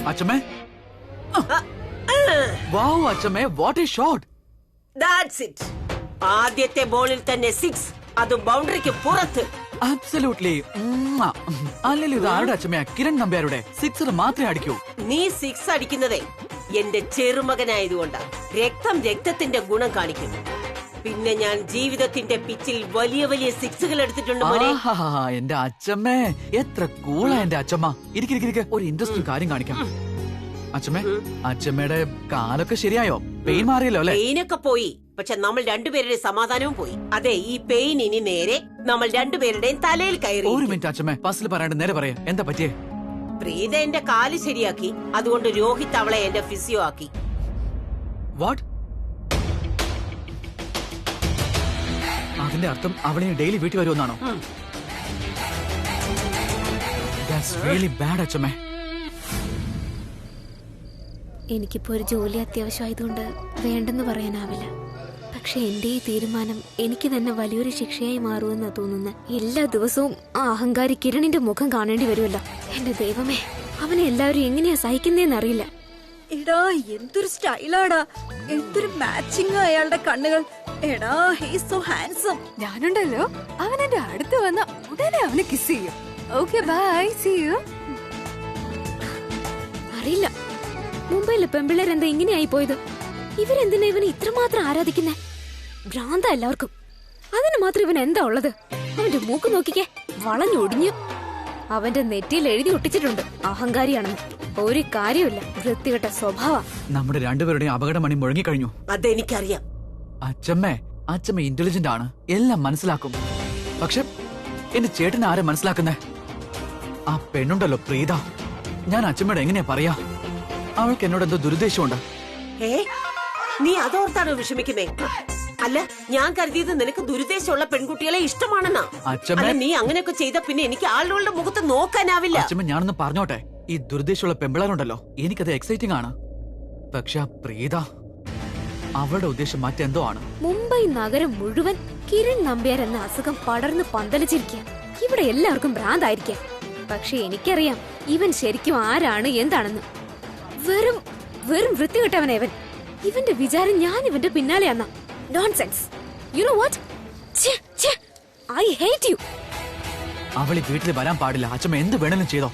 അച്ഛമ്മേ, വൗ അച്ഛമ്മേ, what A shot. That's it. ആദ്യത്തെ ബോളിൽ തന്നെ 6, അത് ബൗണ്ടറിക്ക് പുറത്ത്. അബ്സല്യൂട്ട്ലി. അല്ലല്ലോ, ഇത് ആരുടെ അച്ഛമ്മയാ? കിരൺ നമ്പ്യാരുടെ. 6 മാത്രമേ അടിക്കൂ. നീ 6 അടിക്കുന്നതേ എന്റെ ചെറുമകനായതുകൊണ്ടാ. രക്തം രക്തത്തിന്റെ ഗുണം കാണിക്കും. പിന്നെ ഞാൻ ജീവിതത്തിന്റെ പിച്ചിൽ വലിയ വലിയ 6കൾ എടുത്തിട്ടുണ്ട് മോനെ. എന്റെ അച്ഛമ്മേ, എത്ര കൂളാ എന്റെ അച്ഛമ്മ. ഇരിക്കെ, ഒരു ഇൻട്രസ്റ്റിംഗ് കാര്യം കാണിക്കാം. അച്ഛമ്മേ, അച്ഛമ്മയുടെ കാലൊക്കെ ശരിയായോ? പെയിൻ മാറിയല്ലോ അല്ലെ? പെയിനൊക്കെ പോയി, പക്ഷെ നമ്മൾ രണ്ടുപേരുടെ സമാധാനവും പോയി. അതെ, ഈ പെയിൻ ഇനി നേരെ നമ്മൾ രണ്ടുപേരുടെയും തലയിൽ കയറി. ഒരു മിനിറ്റ് അച്ഛമ്മേ, ഫസ്റ്റിൽ പറയാണ്ട് നേരെ പറയാ, എന്താ പറ്റിയേ? പ്രീത എന്റെ കാല് ശരിയാക്കി, അതുകൊണ്ട് രോഹിത് അവളെ എന്റെ ഫിസിയോ ആക്കി. വാട്ട്? അതിന്റെ അർത്ഥം അവളെ ഡെയിലി വീട്ടിൽ വരുമെന്നാണോ? That's really bad അച്ഛമ്മേ. എനിക്കിപ്പോ ഒരു ജോലി അത്യാവശ്യമായതുകൊണ്ട് വേണ്ടെന്ന് പറയാനാവില്ല. പക്ഷെ എന്റെ ഈ തീരുമാനം എനിക്ക് തന്നെ വലിയൊരു ശിക്ഷയായി മാറുമെന്നാ തോന്നുന്നത്. എല്ലാ ദിവസവും ആ അഹങ്കാരി കിരണിന്റെ മുഖം കാണേണ്ടി വരുമല്ലോ. എന്റെ ദൈവമേ, അവനെ എല്ലാവരും എങ്ങനെയാ സഹിക്കുന്നേന്നറിയില്ല. എടാ, എന്തൊരു സ്റ്റൈലാടാ, എന്തൊരു മാച്ചിങ് അയാളുടെ കണ്ണുകൾ. എടാ, ഹീസ് സോ ഹാൻസം. ഞാനുണ്ടല്ലോ, അവൻ എന്റെ അടുത്ത് വന്ന ഉടനെ അവനെ കിസ് ചെയ്യും. Okay bye, see you. അറിയില്ല, മുംബൈയിലെ പെമ്പിള്ളേരെന്താ ഇങ്ങനെയായി പോയത്? ഇവരെന്തിനാ ഇവനെ ഇത്രമാത്രം ആരാധിക്കുന്നേ? ഭ്രാന്ത എല്ലാവർക്കും. അതിന് മാത്രം ഇവൻ എന്താ ഉള്ളത്? അവന്റെ മൂക്ക് നോക്കിക്കേ, വളഞ്ഞൊടിഞ്ഞു. അവന്റെ നെറ്റിയിൽ എഴുതി ഒട്ടിച്ചിട്ടുണ്ട് അഹങ്കാരിയാണെന്ന്. ഒരു കാര്യമില്ല, വൃത്തികെട്ട സ്വഭാവ. നമ്മുടെ രണ്ടുപേരുടെയും അപകടമണി മുഴങ്ങിക്കഴിഞ്ഞു. അതെനിക്കറിയാം. അച്ഛമ്മേ, അച്ഛമ്മ ഇന്റലിജന്റ് ആണ്, എല്ലാം മനസ്സിലാക്കും. പക്ഷെ എന്റെ ചേട്ടനെ ആരെ മനസ്സിലാക്കുന്നേ? ആ പെണ്ണുണ്ടല്ലോ പ്രീത, ഞാൻ അച്ഛമ്മയോട് എങ്ങനെയാ പറയാ? അവൾക്ക് എന്നോട് എന്തോ ദുരുദ്ദേശമുണ്ട്. നീ അതോർത്താണോ വിഷമിക്കുന്നേ? അല്ല, ഞാൻ കരുതിയത് നിനക്ക് ദുരുദ്ദേശമുള്ള പെൺകുട്ടികളെ ഇഷ്ടമാണെന്നാ. അച്ഛമ്മ, നീ അങ്ങനെയൊക്കെ ചെയ്ത പിന്നെ എനിക്ക് ആളുകളുടെ മുഖത്ത് നോക്കാനാവില്ല. അച്ഛമ്മ, ഞാനൊന്ന് പറഞ്ഞോട്ടെ, ഈ ദുരുദ്ദേശമുള്ള പെമ്പിളാരുണ്ടല്ലോ, എനിക്കത് എക്സൈറ്റിംഗ് ആണ്. പക്ഷെ ആ പ്രീത, അവളുടെ ഉദ്ദേശം മറ്റെന്തോ ആണ്. മുംബൈ നഗരം മുഴുവൻ കിരൺ നമ്പ്യാർ എന്ന അസുഖം പടർന്ന് പന്തലിച്ചിരിക്കുക. ഇവിടെ എല്ലാവർക്കും ഭ്രാന്തായിരിക്കാം. പക്ഷെ എനിക്കറിയാം ഇവൻ ശരിക്കും ആരാണ്, എന്താണെന്ന്. വെറും വെറും വൃത്തികെട്ടവനവൻ. ഇവന്റെ വിചാരം ഞാൻ ഇവന്റെ പിന്നാലെയാന്ന. Nonsense. You know what? I hate you. അവളി വീട്ടിൽ വരാൻ പാടില്ല. അച്ഛമ്മ എന്ത് വേണമെങ്കിലും ചെയ്തോ.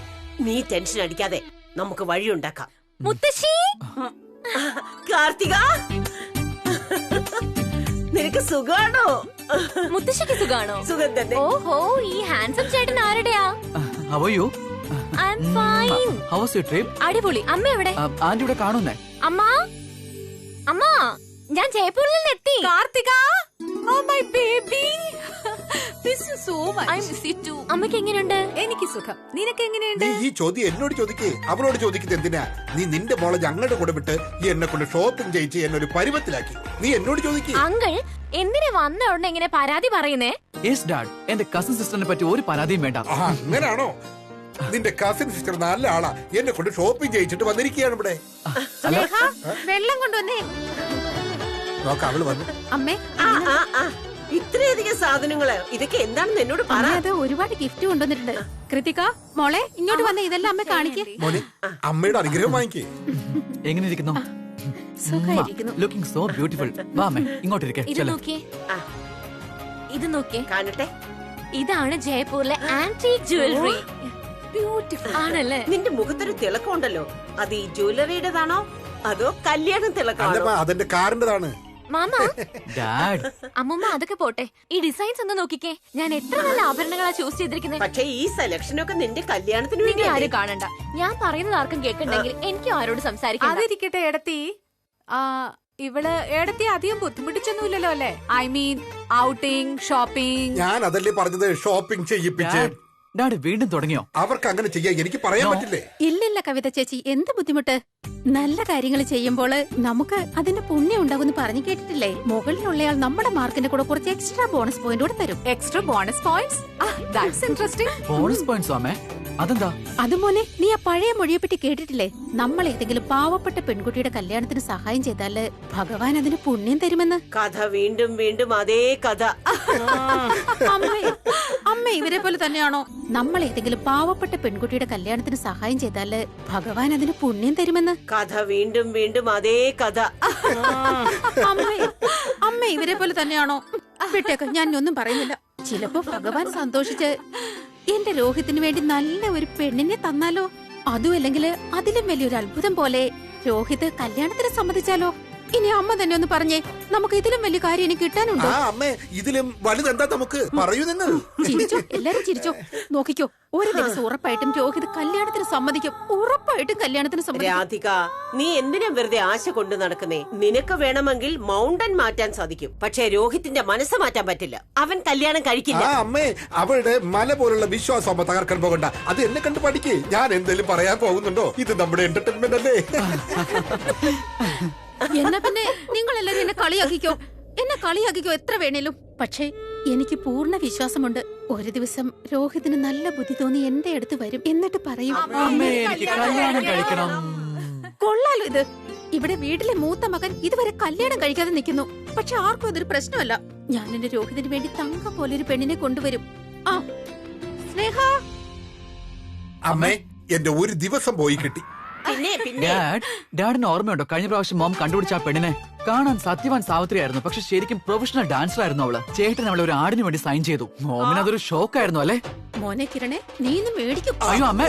നീ ടെൻഷൻ അടിക്കാതെ നമുക്ക് വഴിയുണ്ടാക്കാം. മുത്തശ്ശി, കാർത്തിക, നിനക്ക് സുഖാണോ? മുത്തശ്ശിക്ക് സുഖാണോ? സുഖം തന്നെ. ഓഹോ, ഈ ഹാൻസം ചേട്ടൻ ആരുടെയാ? How are you? I'm fine. How was your trip? അടിപൊളി. അമ്മ എവിടെ? ആന്റി ഇവിടെ കാണുന്നേ. അമ്മ, അമ്മ, ഞാൻ ജയ്പൂരിൽ നിന്ന് എത്തി. Karthika, oh my baby, miss you so much. I miss you too. അമ്മയ്ക്ക് എങ്ങനെയുണ്ട്? എനിക്ക് സുഖം. നിനക്ക് എങ്ങനെയുണ്ട്? നീ ഈ ചോദ്യം എന്നോട് ചോദിക്കേ, അവളോട് ചോദിക്കുന്നത് എന്തിനാ? നീ നിന്റെ മോളെ ഞങ്ങളുടെ കൂടെ വിട്ട് ഈ എന്നെ കൊണ്ട് ഷോപ്പിംഗ് ചെയ്യിച്ച് എന്നെ ഒരു പരുവത്തിലാക്കി. നീ എന്നോട് ചോദിക്കേ. അങ്കിൾ, എന്തിനാ വന്ന ഉടനെ ഇങ്ങനെ പരാതി പറയുന്നേ? യെസ് ഡാഡ്, എന്റെ കസിൻ സിസ്റ്ററിനെ പറ്റി ഒരു പരാതിയും വേണ്ട. അങ്ങനാണോ? നിന്റെ കസിൻ സിസ്റ്റർ നല്ല ആളാ, എന്നെ കൊണ്ട് ഷോപ്പിംഗ് ചെയ്യിച്ചിട്ട് വന്നിരിക്കുകയാണ് ഇവിടെ. വെള്ളം കൊണ്ടുവന്നേ. നോക്ക, അവള് വന്നു. അമ്മേ, ഇത്രയധികം സാധനങ്ങള്, ഇതൊക്കെ എന്താണെന്ന് എന്നോട് പറ. അത് ഒരുപാട് ഗിഫ്റ്റ് കൊണ്ടുവന്നിട്ടുണ്ട്. കൃതിക മോളെ, ഇങ്ങോട്ട് വന്ന ഇതെല്ലാം അമ്മ കാണിക്കേ. മോനെ, അമ്മയുടെ അനുഗ്രഹം വാങ്ങിക്കേ. എങ്ങനെ ഇരിക്കുന്നു? Looking so beautiful. വാ അമ്മേ, ഇങ്ങോട്ട് ഇരിക്കേ. ഇത് നോക്കിയേ, ഇത് നോക്കിയേ, കാണട്ടെ. ഇതാണ് ജയ്പൂരിലെ ആന്റിക് ജ്വല്ലറി. ബ്യൂട്ടിഫുൾ ആണല്ലേ? നിന്റെ മുഖത്തൊരു തിളക്കമുണ്ടല്ലോ, അത് ഈ ജ്വല്ലറിയുടേതാണോ അതോ കല്യാണം തിളക്കമാണോ? അതെന്റെ കാറിന്റെതാണ്. മാമ, ഡാഡ്, അമ്മൂമ്മ അതൊക്കെ പോട്ടെ, ഈ ഡിസൈൻസ് ഒന്ന് നോക്കിക്കേ. ഞാൻ എത്ര നല്ല ആഭരണങ്ങളാ ചൂസ് ചെയ്തിരിക്കുന്നത്. പക്ഷേ ഈ സെലക്ഷനൊക്കെ നിന്റെ കല്യാണത്തിന് വേണ്ടി നിങ്ങൾ ആരും കാണണ്ട. ഞാൻ പറയുന്നത് ആർക്കും കേൾക്കണ്ടെങ്കിൽ എനിക്ക് ആരോട് സംസാരിക്കാം. അതിരിക്കട്ടെ എടത്തി. ഇവള് എടത്തി അധികം ബുദ്ധിമുട്ടിച്ചൊന്നുമില്ലല്ലോ അല്ലേ? I mean outing, shopping. ഞാൻ അതല്ലേ പറഞ്ഞത്, ഷോപ്പിംഗ് ചെയ്യിപ്പിച്ച്. ഡാഡ് വീണ്ടും തുടങ്ങിയോ? അവർക്ക് അങ്ങനെ ചെയ്യാൻ എനിക്ക് പറയാൻ പറ്റില്ലേ? ഇല്ലില്ല കവിത ചേച്ചി, എന്ത് ബുദ്ധിമുട്ട്? നല്ല കാര്യങ്ങൾ ചെയ്യുമ്പോൾ നമുക്ക് അതിന്റെ പുണ്യം ഉണ്ടാകുമെന്ന് പറഞ്ഞു കേട്ടിട്ടില്ലേ? മുകളിലുള്ളയാൾ നമ്മുടെ മാർക്കിന്റെ കൂടെ കുറച്ച് എക്സ്ട്രാ ബോണസ് പോയിന്റ് കൂടെ തരും. Extra bonus points? That's interesting. Bonus points അമ്മേ, അതെന്താ? അതുപോലെ നീ ആ പഴയ മൊഴിയെ പറ്റി കേട്ടിട്ടില്ലേ? നമ്മൾ ഏതെങ്കിലും പാവപ്പെട്ട പെൺകുട്ടിയുടെ കല്യാണത്തിന് സഹായം ചെയ്താല് ഭഗവാൻ അതിന് പുണ്യം തരുമെന്ന്. കഥ വീണ്ടും വീണ്ടും അതേ കഥ. അമ്മ അമ്മ ഇവരെ പോലെ തന്നെയാണോ? നമ്മൾ ഏതെങ്കിലും പാവപ്പെട്ട പെൺകുട്ടിയുടെ കല്യാണത്തിന് സഹായം ചെയ്താല് ഭഗവാൻ അതിന് പുണ്യം തരുമെന്ന്. കഥ വീണ്ടും വീണ്ടും അതേ കഥ. അമ്മ ഇവരെ പോലെ തന്നെയാണോ? വിട്ടേക്ക, ഞാൻ ഒന്നും പറയുന്നില്ല. ചിലപ്പോ ഭഗവാൻ സന്തോഷിച്ച് എന്റെ രോഹിത്തിന് വേണ്ടി നല്ല ഒരു പെണ്ണിനെ തന്നാലോ? അതുമല്ലെങ്കിൽ അതിലും വലിയൊരു അത്ഭുതം പോലെ രോഹിത് കല്യാണത്തിന് സമ്മതിച്ചാലോ? ഇനി അമ്മ തന്നെ ഒന്ന് പറഞ്ഞേ, നമുക്ക് ഇതിലും വലിയ കാര്യം ഇനി കിട്ടാനുണ്ടോ? അമ്മേ, ഇതിലും വലുതെന്താ നമുക്ക് പറയൂ നിങ്ങൾ. ചിരിച്ചോ, എല്ലാരും ചിരിച്ചോ. നോക്കിക്കോ, ഒരു ദിവസം ഉറപ്പായിട്ടും രോഹിത് കല്യാണത്തിന് സമ്മതിക്കും. ഉറപ്പായിട്ടും കല്യാണത്തിന് സമ്മതിക്കും. രാധിക, നീ എന്തിനാ വെറുതെ ആശ കൊണ്ട് നടക്കുന്നേ? നിനക്ക് വേണമെങ്കിൽ മൗണ്ടൻ മാറ്റാൻ സാധിക്കും, പക്ഷേ രോഹിത്തിന്റെ മനസ്സ് മാറ്റാൻ പറ്റില്ല. അവൻ കല്യാണം കഴിക്കില്ല. അമ്മേ, അവളുടെ മല പോലുള്ള വിശ്വാസം തകർക്കാൻ പോകണ്ട. അത് എന്നെ കണ്ട് പഠിക്കേ. ഞാൻ എന്തെങ്കിലും പറയാൻ പോകുന്നുണ്ടോ? ഇത് നമ്മുടെ എന്റർടൈൻമെന്റ് അല്ലേ? എന്നാ പിന്നെ നിങ്ങൾ എല്ലാരും എന്നെ കളിയാക്കിക്കോ എത്ര വേണേലും. പക്ഷേ എനിക്ക് പൂർണ്ണ വിശ്വാസമുണ്ട്, ഒരു ദിവസം രോഹിതിന് നല്ല ബുദ്ധി തോന്നി എന്റെ അടുത്ത് വരും, എന്നിട്ട് പറയും കൊള്ളാലോ ഇത്. ഇവിടെ വീട്ടിലെ മൂത്ത മകൻ ഇതുവരെ കല്യാണം കഴിക്കാതെ നിൽക്കുന്നു. പക്ഷെ ആർക്കും അതൊരു പ്രശ്നമല്ല. ഞാൻ എന്റെ രോഹിതിന് വേണ്ടി തങ്കം പോലെ ഒരു പെണ്ണിനെ കൊണ്ടുവരും. ആ സ്നേഹ. അമ്മേ, എന്റെ ഒരു ദിവസം പോയി കിട്ടി. ഡാഡിന് ഓർമ്മയുണ്ടോ കഴിഞ്ഞ പ്രാവശ്യം മോം കണ്ടുപിടിച്ച ആ പെണ്ണിനെ? കാണാൻ സത്യവാൻ സാവിത്രി ആയിരുന്നു, പക്ഷെ ശരിക്കും പ്രൊഫഷണൽ ഡാൻസർ ആയിരുന്നു അവള്. ചേട്ടൻ അവളെ ഒരു ആടിന് വേണ്ടി സൈൻ ചെയ്തു. മോമിന് അതൊരു ഷോക്ക് ആയിരുന്നു അല്ലേ? മോനെ കിരണേ, നീ ഇന്ന് മേടിക്കും. അയ്യോ അമ്മ,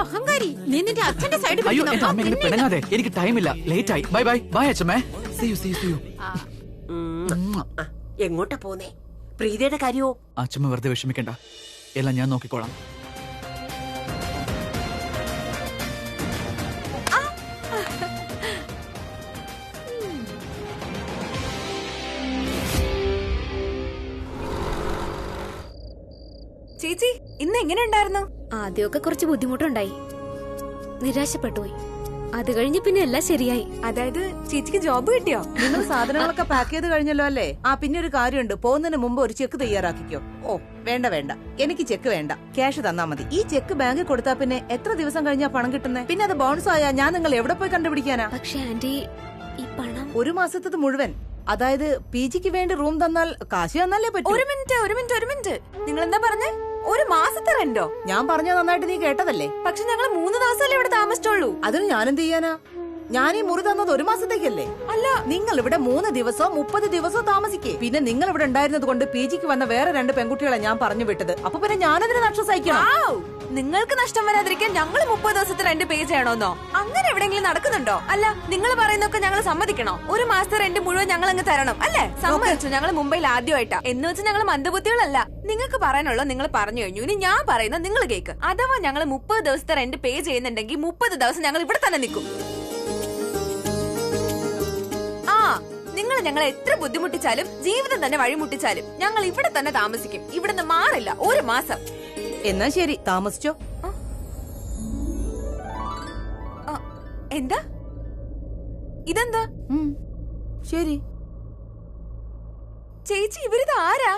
അഹങ്കാരി, നീ നിന്റെ അച്ഛന്റെ സൈഡ്. അയ്യോ എന്റെ അമ്മ ഇങ്ങനെ പിണങ്ങാതെ, എനിക്ക് ടൈമില്ല, ലേറ്റ് ആയി. ബൈ ബൈ ബൈ അച്ഛമ്മേ. See you. എങ്ങോട്ടാ പോന്നേ? പ്രീതിയുടെ കാര്യമോ? അച്ഛമ്മ വെറുതെ വിഷമിക്കണ്ട, എല്ലാം ഞാൻ നോക്കിക്കോളാം. ചേച്ചി, ഇന്ന് എങ്ങനെ ഉണ്ടായിരുന്നു? ആദ്യമൊക്കെ കുറച്ച് ബുദ്ധിമുട്ടുണ്ടായി, നിരാശപ്പെട്ടുപോയി. അത് കഴിഞ്ഞ് പിന്നെ എല്ലാം ശരിയായി. അതായത് ചേച്ചിക്ക് ജോബ് കിട്ടിയോ? നിങ്ങൾ സാധനങ്ങളൊക്കെ പാക്ക് ചെയ്ത് കഴിഞ്ഞല്ലോ അല്ലേ? പിന്നെ ഒരു കാര്യമുണ്ട്, പോകുന്നതിന് മുമ്പ് ഒരു ചെക്ക് തയ്യാറാക്കിക്കോ. ഓ വേണ്ട, എനിക്ക് ചെക്ക് വേണ്ട, ക്യാഷ് തന്നാ മതി. ഈ ചെക്ക് ബാങ്കിൽ കൊടുത്താ പിന്നെ എത്ര ദിവസം കഴിഞ്ഞാ പണം കിട്ടുന്നേ? പിന്നെ അത് ബൗൺസ് ആയാ ഞാൻ നിങ്ങൾ എവിടെ പോയി കണ്ടുപിടിക്കാനാ? പക്ഷെ ആന്റി, ഈ പണം ഒരു മാസത്തത് മുഴുവൻ, അതായത് പിജിക്ക് വേണ്ടി റൂം തന്നാൽ കാശ് തന്നാലേ പറ്റൂ. ഒരു മിനിറ്റ്, നിങ്ങൾ എന്താ പറഞ്ഞേ? ഒരു മാസത്തെ റെന്റോ? ഞാൻ പറഞ്ഞ നന്നായിട്ട് നീ കേട്ടതല്ലേ? പക്ഷെ ഞങ്ങൾ 3 ദിവസമല്ലേ ഇവിടെ താമസിച്ചുള്ളൂ. അതിന് ഞാനെന്ത് ചെയ്യാനാ? ഞാൻ ഈ മുറി തന്നത് ഒരു മാസത്തേക്കല്ലേ? അല്ല, നിങ്ങൾ ഇവിടെ 3 ദിവസവും 30 ദിവസവും താമസിക്കേ. പിന്നെ നിങ്ങൾ ഇവിടെ ഉണ്ടായിരുന്നത് കൊണ്ട് പിജിക്ക് വന്ന വേറെ 2 പെൺകുട്ടികളെ ഞാൻ പറഞ്ഞു വിട്ടത്. അപ്പൊ പിന്നെ ഞാനതിന് നഷ്ടം സഹിക്കണം. നിങ്ങൾക്ക് നഷ്ടം വരാതിരിക്കാൻ ഞങ്ങൾ 30 ദിവസത്തെ റെന്റ് പേ ചെയ്യണമെന്നോ? അങ്ങനെ എവിടെയെങ്കിലും നടക്കുന്നുണ്ടോ? അല്ല, നിങ്ങൾ പറയുന്നൊക്കെ ഞങ്ങൾ സമ്മതിക്കണോ? ഒരു മാസത്തെ റെന്റ് മുഴുവൻ ഞങ്ങൾ അങ്ങ് തരണം അല്ലേ? സമ്മതിച്ചു. ഞങ്ങൾ മുംബൈയിൽ ആദ്യമായിട്ടാ. എന്ന് വെച്ച് ഞങ്ങൾ മന്ദബുദ്ധികളല്ല. നിങ്ങൾക്ക് പറയാനുള്ള നിങ്ങൾ പറഞ്ഞു കഴിഞ്ഞു. ഇനി ഞാൻ പറയുന്നത് നിങ്ങൾ കേക്ക്. അഥവാ ഞങ്ങൾ 30 ദിവസത്തെ റെന്റ് പേ ചെയ്യുന്നുണ്ടെങ്കിൽ 30 ദിവസം ഞങ്ങൾ ഇവിടെ തന്നെ നിൽക്കും. നിങ്ങൾ ഞങ്ങളെ എത്ര ബുദ്ധിമുട്ടിച്ചാലും, ജീവിതം തന്നെ വഴിമുട്ടിച്ചാലും ഞങ്ങൾ ഇവിടെ തന്നെ താമസിക്കും. ഇവിടുന്ന് മാറില്ല ഒരു മാസം. എന്നാ ശരി, താമസിച്ചോ. എന്താ ഇതെന്താ? ശരി ചേച്ചി, ഇവരിത് ആരാ?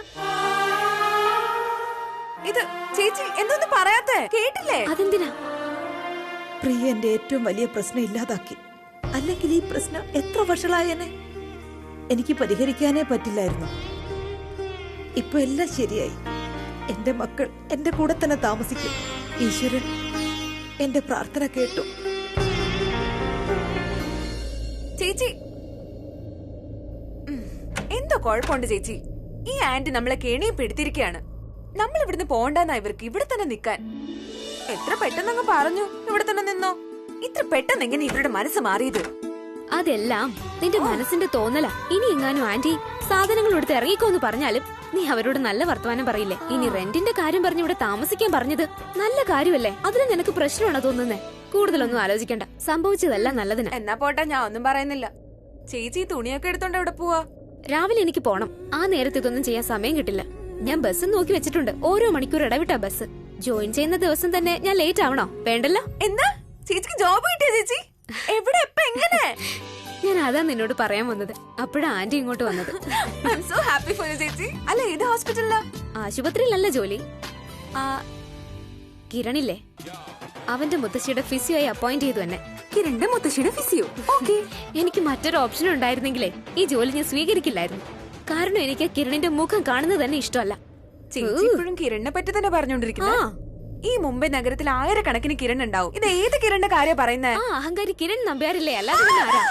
ഇത് ചേച്ചി എന്തൊന്നും പറയാത്തെ? കേട്ടില്ലേ? അതെന്തിനാ? പ്രിയ എന്റെ ഏറ്റവും വലിയ പ്രശ്നം ഇല്ലാതാക്കി. അല്ലെങ്കിൽ ഈ പ്രശ്നം എത്ര വഷളായെന്നെ എനിക്ക് പരിഹരിക്കാനേ പറ്റില്ലായിരുന്നു. ഇപ്പൊ എല്ലാം ശരിയായി. എന്റെ മക്കൾ എന്റെ കൂടെ തന്നെ താമസിക്കും. ഈശ്വരൻ എന്റെ പ്രാർത്ഥന കേട്ടു. ചേച്ചി, എന്തോ കുഴപ്പമുണ്ട് ചേച്ചി. ഈ ആന്റി നമ്മളെ കെണിയും പിടിത്തിരിക്കുകയാണ്. നമ്മൾ ഇവിടുന്ന് പോണ്ടെന്നാ ഇവർക്ക് ഇവിടെ തന്നെ നിക്കാൻ. എത്ര പെട്ടെന്നങ്ങ് പറഞ്ഞു ഇവിടെ തന്നെ നിന്നോ. ഇത്ര പെട്ടെന്ന് എങ്ങനെ ഇവരുടെ മനസ്സ് മാറിയത്? അതെല്ലാം നിന്റെ മനസ്സിന്റെ തോന്നലാ. ഇനി എങ്ങാനും ആന്റി സാധനങ്ങൾ എടുത്ത് ഇറങ്ങിക്കോന്ന് പറഞ്ഞാലും നീ അവരോട് നല്ല വർത്തമാനം പറയില്ലേ? ഇനി റെന്റിന്റെ കാര്യം പറഞ്ഞ് ഇവിടെ താമസിക്കാൻ പറഞ്ഞത് നല്ല കാര്യമല്ലേ? അതിന് നിനക്ക് പ്രശ്നമാണോ തോന്നുന്നേ? കൂടുതലൊന്നും ആലോചിക്കണ്ട, സംഭവിച്ചതല്ല നല്ലതിന്. എന്നാ പോട്ടെ, ഞാൻ ഒന്നും പറയുന്നില്ല. ചേച്ചി തുണിയൊക്കെ എടുത്തോണ്ട് എവിടെ പോവാ? രാവിലെ എനിക്ക് പോണം. ആ നേരത്തെ ഇതൊന്നും ചെയ്യാൻ സമയം കിട്ടില്ല. ഞാൻ ബസ് നോക്കി വെച്ചിട്ടുണ്ട്. ഓരോ മണിക്കൂർ ഇടവിട്ടാ ബസ്. ജോയിൻ ചെയ്യുന്ന ദിവസം തന്നെ ഞാൻ ലേറ്റ് ആവണോ? വേണ്ടല്ലോ. എന്താ ചേച്ചിക്ക് ജോബ് കിട്ടിയ? ചേച്ചി എവിടെ, എപ്പ, എങ്ങനെ? ഞാൻ അതാ നിന്നോട് പറയാൻ വന്നത്. അപ്പോഴാ ആന്റി ഇങ്ങോട്ട് വന്നത്. I am so happy for you ചേച്ചി. അല്ല, ഏത് ഹോസ്പിറ്റലിലാ? ആശുപത്രിയിലല്ല ജോലി. കിരണില്ലേ, അവന്റെ മുത്തശ്ശിയുടെ ഫിസിയോയെ അപ്പോയിന്റ് ചെയ്തു എന്നെ. കിരണിന്റെ മുത്തശ്ശിയുടെ ഫിസിയോ. ഓക്കെ. എനിക്ക് മറ്റൊരു ഓപ്ഷൻ ഉണ്ടായിരുന്നെങ്കിലേ ഈ ജോലി ഞാൻ സ്വീകരിക്കില്ലായിരുന്നു. കാരണം എനിക്ക് കിരണിന്റെ മുഖം കാണുന്നത് തന്നെ ഇഷ്ടമല്ല. ചേച്ചി ഇപ്പോഴും കിരണിനെ പറ്റി തന്നെ പറഞ്ഞോണ്ടിരിക്കുന്നു. ഈ മുംബൈ നഗരത്തിൽ ആയിരക്കണക്കിന് കിരൺ ഉണ്ടാവും. ഇത് ഏത് കിരണിന്റെ കാര്യം പറയുന്നത്? ആ അഹങ്കാരി കിരൺ നമ്പ്യാരില്ലേ, അല്ലാതെ പിന്നെ ആരാ?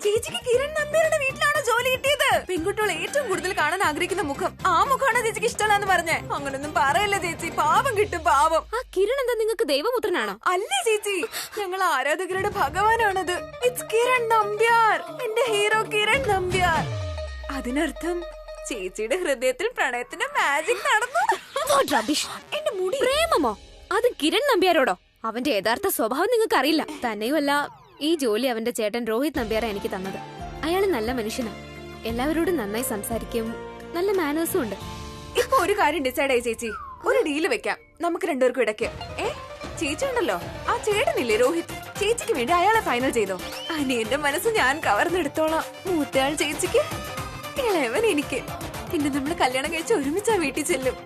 ചേച്ചിക്ക് കിരൺ നമ്പ്യാരുടെ വീട്ടിലാണോ ജോലി കിട്ടിയത്? പെൺകുട്ടികൾ ഏറ്റവും കൂടുതൽ കാണാൻ ആഗ്രഹിക്കുന്ന മുഖം ആ മുഖമാണോ ചേച്ചിക്ക് ഇഷ്ടമല്ലാന്ന് പറഞ്ഞേ? അങ്ങനൊന്നും പറയല്ല ചേച്ചി, പാപം കിട്ടും പാപം. ആ കിരൺ എന്താ നിങ്ങൾക്ക് ദൈവപുത്രനാണോ? അല്ലേ ചേച്ചി, ഞങ്ങൾ ആരാധകരുടെ ഭഗവാനാണത്. ഇറ്റ്സ് കിരൺ നമ്പ്യാർ, എന്റെ ഹീറോ കിരൺ നമ്പ്യാർ. അതിനർത്ഥം ചേച്ചിയുടെ ഹൃദയത്തിൽ പ്രണയത്തിന്റെ മാജിക് നടന്നു. എന്റെ മുടി പ്രേമമോ? അത് കിരൺ നമ്പ്യാരോടോ? അവന്റെ യഥാർത്ഥ സ്വഭാവം നിങ്ങൾക്ക് അറിയില്ല. തന്നെയുമല്ല, ഈ ജോലി അവന്റെ ചേട്ടൻ രോഹിത് നമ്പ്യാറാ എനിക്ക് തന്നത്. അയാള് നല്ല മനുഷ്യനാ, എല്ലാവരോടും നന്നായി സംസാരിക്കും, നല്ല മാനേഴ്സും ഉണ്ട്. ഇപ്പൊ ഒരു കാര്യം ഡിസൈഡ് ആയി ചേച്ചി, ഒരു ഡീല് വെക്കാം നമുക്ക് രണ്ടുപേർക്കും ഇടയ്ക്ക്. ചേച്ചി ഉണ്ടല്ലോ, ആ ചേട്ടനില്ലേ രോഹിത്, ചേച്ചിക്ക് വേണ്ടി അയാളെ ഫൈനൽ ചെയ്തോ. അനിയന്റെ മനസ്സ് ഞാൻ കവർന്നെടുത്തോളാം. മൂത്തയാൾ ചേച്ചിക്ക്, ഇളയവൻ എനിക്ക്. പിന്നെ നമ്മള് കല്യാണം കഴിച്ച് ഒരുമിച്ചാ വീട്ടിൽ ചെല്ലും.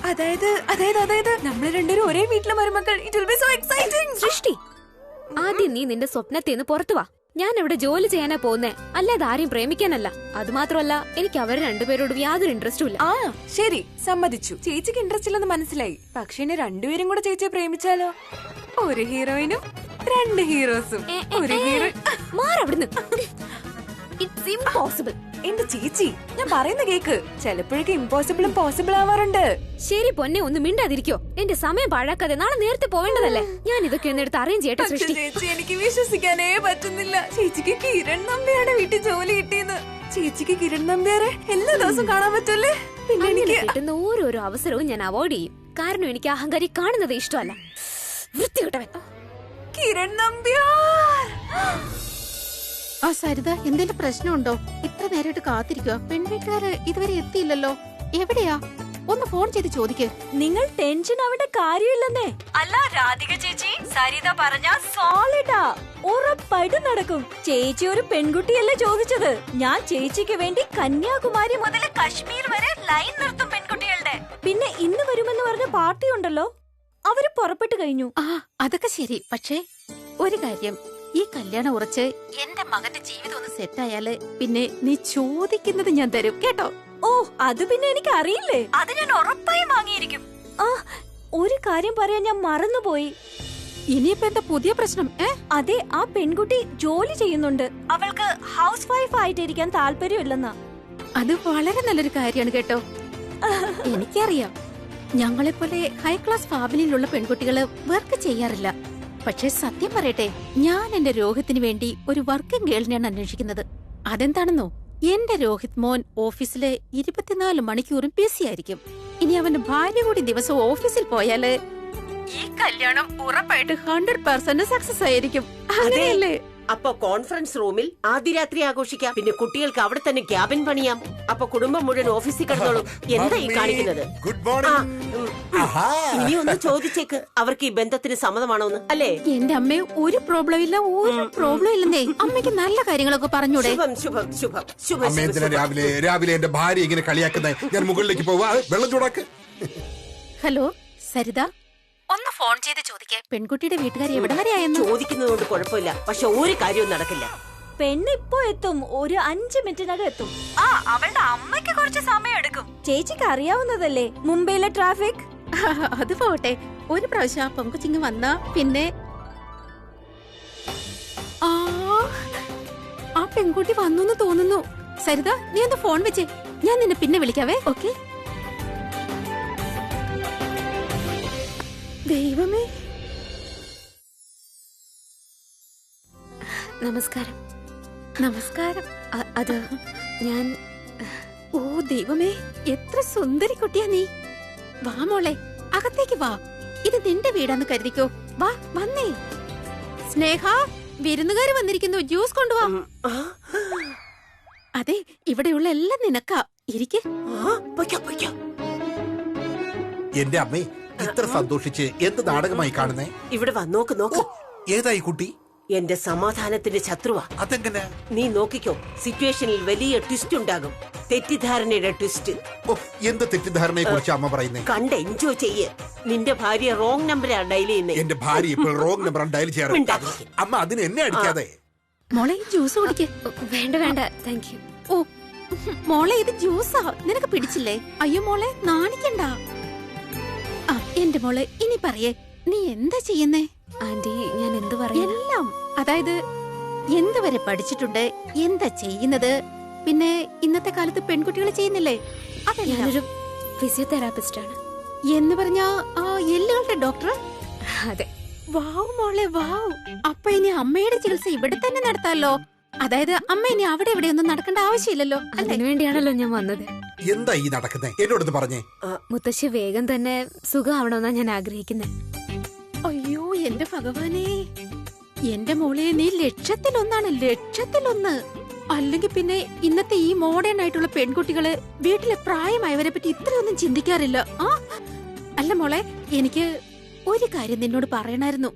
അതായത് അതായത് അതായത് നമ്മള് രണ്ടുപേരും ഒരേ വീട്ടിലെ മരുമക്കൾ. It will be so exciting. Srishti, ആദ്യം നീ നിന്റെ സ്വപ്നത്തിൽ പുറത്തു വാ. ഞാൻ ഇവിടെ ജോലി ചെയ്യാനാ പോകുന്നേ, അല്ലാതെ ആരെയും പ്രേമിക്കാനല്ല. അതുമാത്രമല്ല, എനിക്ക് അവരെ രണ്ടുപേരോടും യാതൊരു ഇൻട്രസ്റ്റും ഇല്ല. ആ ശരി, സമ്മതിച്ചു. ചേച്ചിക്ക് ഇൻട്രസ്റ്റ് ഇല്ലെന്ന് മനസ്സിലായി. പക്ഷെ ഇനി രണ്ടുപേരും കൂടെ ചേച്ചിയെ പ്രേമിച്ചാലോ? ഒരു ഹീറോയിനും രണ്ട് ഹീറോസും. ഒരു ഹീറോ മാറവിടുന്ന്. It's impossible. എന്റെ ചേച്ചി, ഞാൻ പറയുന്ന കേക്ക്. ചിലപ്പോഴേക്കും ഇമ്പോസിബിളും പോസിബിൾ ആവാറുണ്ട്. ശരി പൊന്നെ, ഒന്ന് മിണ്ടാതിരിക്കോ. എന്റെ സമയം പാഴാക്കാതെ നാളെ നേരത്തെ പോവേണ്ടതല്ലേ. ഞാൻ ഇതൊക്കെ ഒന്നെടുത്ത് അറേഞ്ച് ചെയ്യട്ടെ സൃഷ്ടി. ചേച്ചി, എനിക്ക് വിശ്വസിക്കാനേ പറ്റുന്നില്ല. ചേച്ചിക്ക് കിരൺ നമ്പ്യാരുടെ വീട്ടിൽ ജോലി കിട്ടിയെന്ന്. ചേച്ചിക്ക് കിരൺ നമ്പ്യാരെ എല്ലാ ദിവസവും കാണാൻ പറ്റൂല്ലേ? പിന്നെ എനിക്ക് കിട്ടുന്ന ഓരോരോ അവസരവും ഞാൻ അവോയ്ഡ് ചെയ്യും. കാരണം എനിക്ക് അഹങ്കാരി കാണുന്നത് ഇഷ്ടമല്ല. വൃത്തികെട്ടവൻ കിരൺ നമ്പ്യാർ. ആ സരിത, എന്തെങ്കിലും പ്രശ്നമുണ്ടോ? ഇത്ര നേരമായിട്ട് കാത്തിരിക്കുക. പെൺവീട്ടുകാര് ഇതുവരെ എത്തിയില്ലല്ലോ. എവിടെയാ? ഒന്ന് ഫോൺ ചെയ്ത് ചോദിക്ക്. നിങ്ങൾ ടെൻഷൻ ആവേണ്ട കാര്യമില്ലെന്നേ. അല്ല രാധിക ചേച്ചി, സരിത പറഞ്ഞ സോളിഡാ, ഉറപ്പായിട്ടും നടക്കും. ചേച്ചി ഒരു പെൺകുട്ടിയല്ലേ ചോദിച്ചത്? ഞാൻ ചേച്ചിക്ക് വേണ്ടി കന്യാകുമാരി മുതൽ കശ്മീർ വരെ ലൈൻ നിർത്തും പെൺകുട്ടികളുടെ. പിന്നെ ഇന്ന് വരുമെന്ന് പറഞ്ഞ പാർട്ടി ഉണ്ടല്ലോ, അവര് പുറപ്പെട്ടു കഴിഞ്ഞു. ആ അതൊക്കെ ശരി. പക്ഷേ ഒരു കാര്യം, ഈ കല്യാണം ഉറച്ച് എന്റെ മകന്റെ ജീവിതം ഒന്ന് സെറ്റായാല് പിന്നെ നീ ചോദിക്കുന്നത് ഞാൻ തരും കേട്ടോ. ഓ, അത് പിന്നെ എനിക്ക് അറിയില്ലേ. അത് ഞാൻ ഉറപ്പായും വാങ്ങിയിരിക്കും. ആ, ഒരു കാര്യം പറയാൻ ഞാൻ മറന്നുപോയി. ഇനിയിപ്പോ എന്താ പുതിയ പ്രശ്നം? അതെ, ആ പെൺകുട്ടി ജോലി ചെയ്യുന്നുണ്ട്. അവൾക്ക് ഹൗസ് വൈഫ് ആയിട്ടിരിക്കാൻ താല്പര്യമില്ലെന്നാ. അത് വളരെ നല്ലൊരു കാര്യമാണ് കേട്ടോ. എനിക്കറിയാം, ഞങ്ങളെപ്പോലെ ഹൈ ക്ലാസ് ഫാമിലിയിലുള്ള പെൺകുട്ടികള് വർക്ക് ചെയ്യാറില്ല. പക്ഷെ സത്യം പറയട്ടെ, ഞാൻ എന്റെ രോഹിത്തിന് വേണ്ടി ഒരു വർക്കിംഗ് ഗേളിനെയാണ് അന്വേഷിക്കുന്നത്. അതെന്താണെന്നോ, എന്റെ രോഹിത് മോൻ ഓഫീസില് 24 മണിക്കൂറും ബിസി ആയിരിക്കും. ഇനി അവന്റെ ഭാര്യ കൂടി ദിവസവും ഓഫീസിൽ പോയാല് ഈ കല്യാണം ഉറപ്പായിട്ട് 100% സക്സസ് ആയിരിക്കും. അങ്ങനെയല്ലേ? അപ്പൊ കോൺഫറൻസ് റൂമിൽ ആദ്യ രാത്രി ആഘോഷിക്കാം. പിന്നെ കുട്ടികൾക്ക് അവിടെ തന്നെ ക്യാബിൻ പണിയാം. അപ്പൊ കുടുംബം മുഴുവൻ ഓഫീസിൽ കിടന്നോളും. എന്താ ഈ കാണിക്കുന്നത്? Good morning. ഇനി ഒന്ന് ചോദിച്ചേക്ക്, അവർക്ക് ഈ ബന്ധത്തിന് സമ്മതമാണോന്ന്, അല്ലേ? എന്റെ അമ്മ ഒരു പ്രോബ്ലം ഇല്ല, ഒരു പ്രോബ്ലം ഇല്ലെന്നേ. അമ്മയ്ക്ക് നല്ല കാര്യങ്ങളൊക്കെ പറഞ്ഞൂടെ? ശുഭം ശുഭം ശുഭം ശുഭം. അമ്മ എന്തിനാ രാവിലെ എന്റെ ഭാര്യ ഇങ്ങനെ കളിയാക്കുന്നേ? ഞാൻ മുകളിലേക്ക് പോവാ, വെള്ളം ചൂടാക്ക്. ഹലോ സരിത, ഒന്ന് ഫോൺ ചെയ്ത് ചോദിക്കേ, പെൺകുട്ടിയുടെ വീട്ടുകാർ എവിടെ വരെ ആയെന്ന്. ചോദിക്കുന്നത് കൊണ്ട് കുഴപ്പമില്ല, പക്ഷെ ഒരു കാര്യവും നടക്കില്ല. പെണ്ണ് ഇപ്പോ എത്തും, ഒരു 5 മിനിറ്റിനകം എത്തും. ആ, അവളുടെ അമ്മയ്ക്ക് കുറച്ച് സമയം എടുക്കും. ചേച്ചിക്ക് അറിയാവുന്നതല്ലേ മുംബൈയിലെ ട്രാഫിക്. അത് പോട്ടെ, ഒരു പ്രാവശ്യം ആ പൊങ്കുച്ചിങ് വന്നാ പിന്നെ ആ പെൺകുട്ടി വന്നു തോന്നുന്നു. സരിത, നീ ഒന്ന് ഫോൺ വെച്ചേ, ഞാൻ നിന്നെ പിന്നെ വിളിക്കാവേ. ഓക്കെ? ദൈവമേ, നമസ്കാരം. നമസ്കാരം. അത് ഞാൻ ഓ ദൈവമേ, എത്ര സുന്ദരി കുട്ടിയാ നീ. വാ മോളെ, അകത്തേക്ക് വാ. ഇത് നിന്റെ വീടാന്ന് കരുതിക്കോ. വാ, വന്നേ. സ്നേഹ, വിരുന്നുകാര് വന്നിരിക്കുന്നു, ജ്യൂസ് കൊണ്ടുവാ. അതെ, ഇവിടെയുള്ള എല്ലാം നിനക്കാ. ഇരിക്ക്. എന്റെ അമ്മേ, ഇത്ര സന്തോഷിച്ച് എന്ത് നാടകമായി കാണുന്നേ? ഇവിടെ വന്നോക്ക്, നോക്ക്. ഏതായി കുട്ടി? എന്റെ സമാധാനത്തിന്റെ ശത്രുവാ. അതെങ്ങനെ? നീ നോക്കിക്കോ, സിറ്റുവേഷനിൽ വലിയ ട്വിസ്റ്റ് ഉണ്ടാകും. തെറ്റിദ്ധാരണയുടെ ട്വിസ്റ്റ്. ഓ, എന്ത് തെറ്റിദ്ധാരണയെ കുറിച്ച് അമ്മ പറയുന്നേ? കണ്ട് എൻജോയ് ചെയ്യ്. നിന്റെ ഭാര്യ റോങ് നമ്പറാ ഡയൽ ചെയ്യുന്നേ. എന്റെ ഭാര്യ ഇപ്പോൾ റോങ് നമ്പർ ഡയൽ ചെയ്യാറ്. മിണ്ടാതിരിക്ക്. അമ്മ അതിന് എന്നെ അടിക്കാതെ. മോളെ ഈ ജ്യൂസ് കുടിക്ക്. വേണ്ട വേണ്ട, താങ്ക് യു. ഓ മോളെ ഇത് ജ്യൂസാ, നിനക്ക് പിടിച്ചില്ലേ? അയ്യോ മോളെ നാണിക്കണ്ട. ആ എന്റെ മോളെ ഇനി പറയേ, നീ എന്താ ചെയ്യുന്നേ? ആന്റി, ഞാൻ എന്ത് പറയാ? എല്ലാം, അതായത് എന്തുവരെ പഠിച്ചിട്ടുണ്ട്, എന്താ ചെയ്യുന്നത്, പിന്നെ ഇന്നത്തെ കാലത്ത് പെൺകുട്ടികൾ ചെയ്യുന്നില്ലേ അതെല്ലാം. ഞാനൊരു ഫിസിയോതെറാപ്പിസ്റ്റ് ആണ്. എന്ന് പറഞ്ഞാ ആ എല്ലുകളുടെ ഡോക്ടർ? അതെ. വാവ് മോളെ വാവ്. അപ്പൊ ഇനി അമ്മയുടെ ചികിത്സ ഇവിടെ തന്നെ നടത്താലോ? അതായത് അമ്മ ഇനി അവിടെ ഇവിടെ ഒന്നും നടക്കേണ്ട ആവശ്യമില്ലല്ലോ അല്ലേ? അതിനു വേണ്ടിയാണല്ലോ ഞാൻ വന്നത്. എന്താ ഈ നടക്കുന്നേ? എന്നോടൊന്ന് പറഞ്ഞേ. മുത്തശ്ശി വേഗം തന്നെ സുഖമാവണമെന്നാ ഞാൻ ആഗ്രഹിക്കുന്നത്. അയ്യോ എന്റെ ഭഗവാനെ, എന്റെ മോളെ നീ ലക്ഷത്തിലൊന്നാണ്, ലക്ഷത്തിലൊന്ന്. അല്ലെങ്കിൽ പിന്നെ ഇന്നത്തെ ഈ മോഡേൺ ആയിട്ടുള്ള പെൺകുട്ടികള് വീട്ടിലെ പ്രായമായവരെ പറ്റി ഇത്രയൊന്നും ചിന്തിക്കാറില്ല. ആ അല്ല മോളെ, എനിക്ക് ഒരു കാര്യം നിന്നോട് പറയണായിരുന്നു.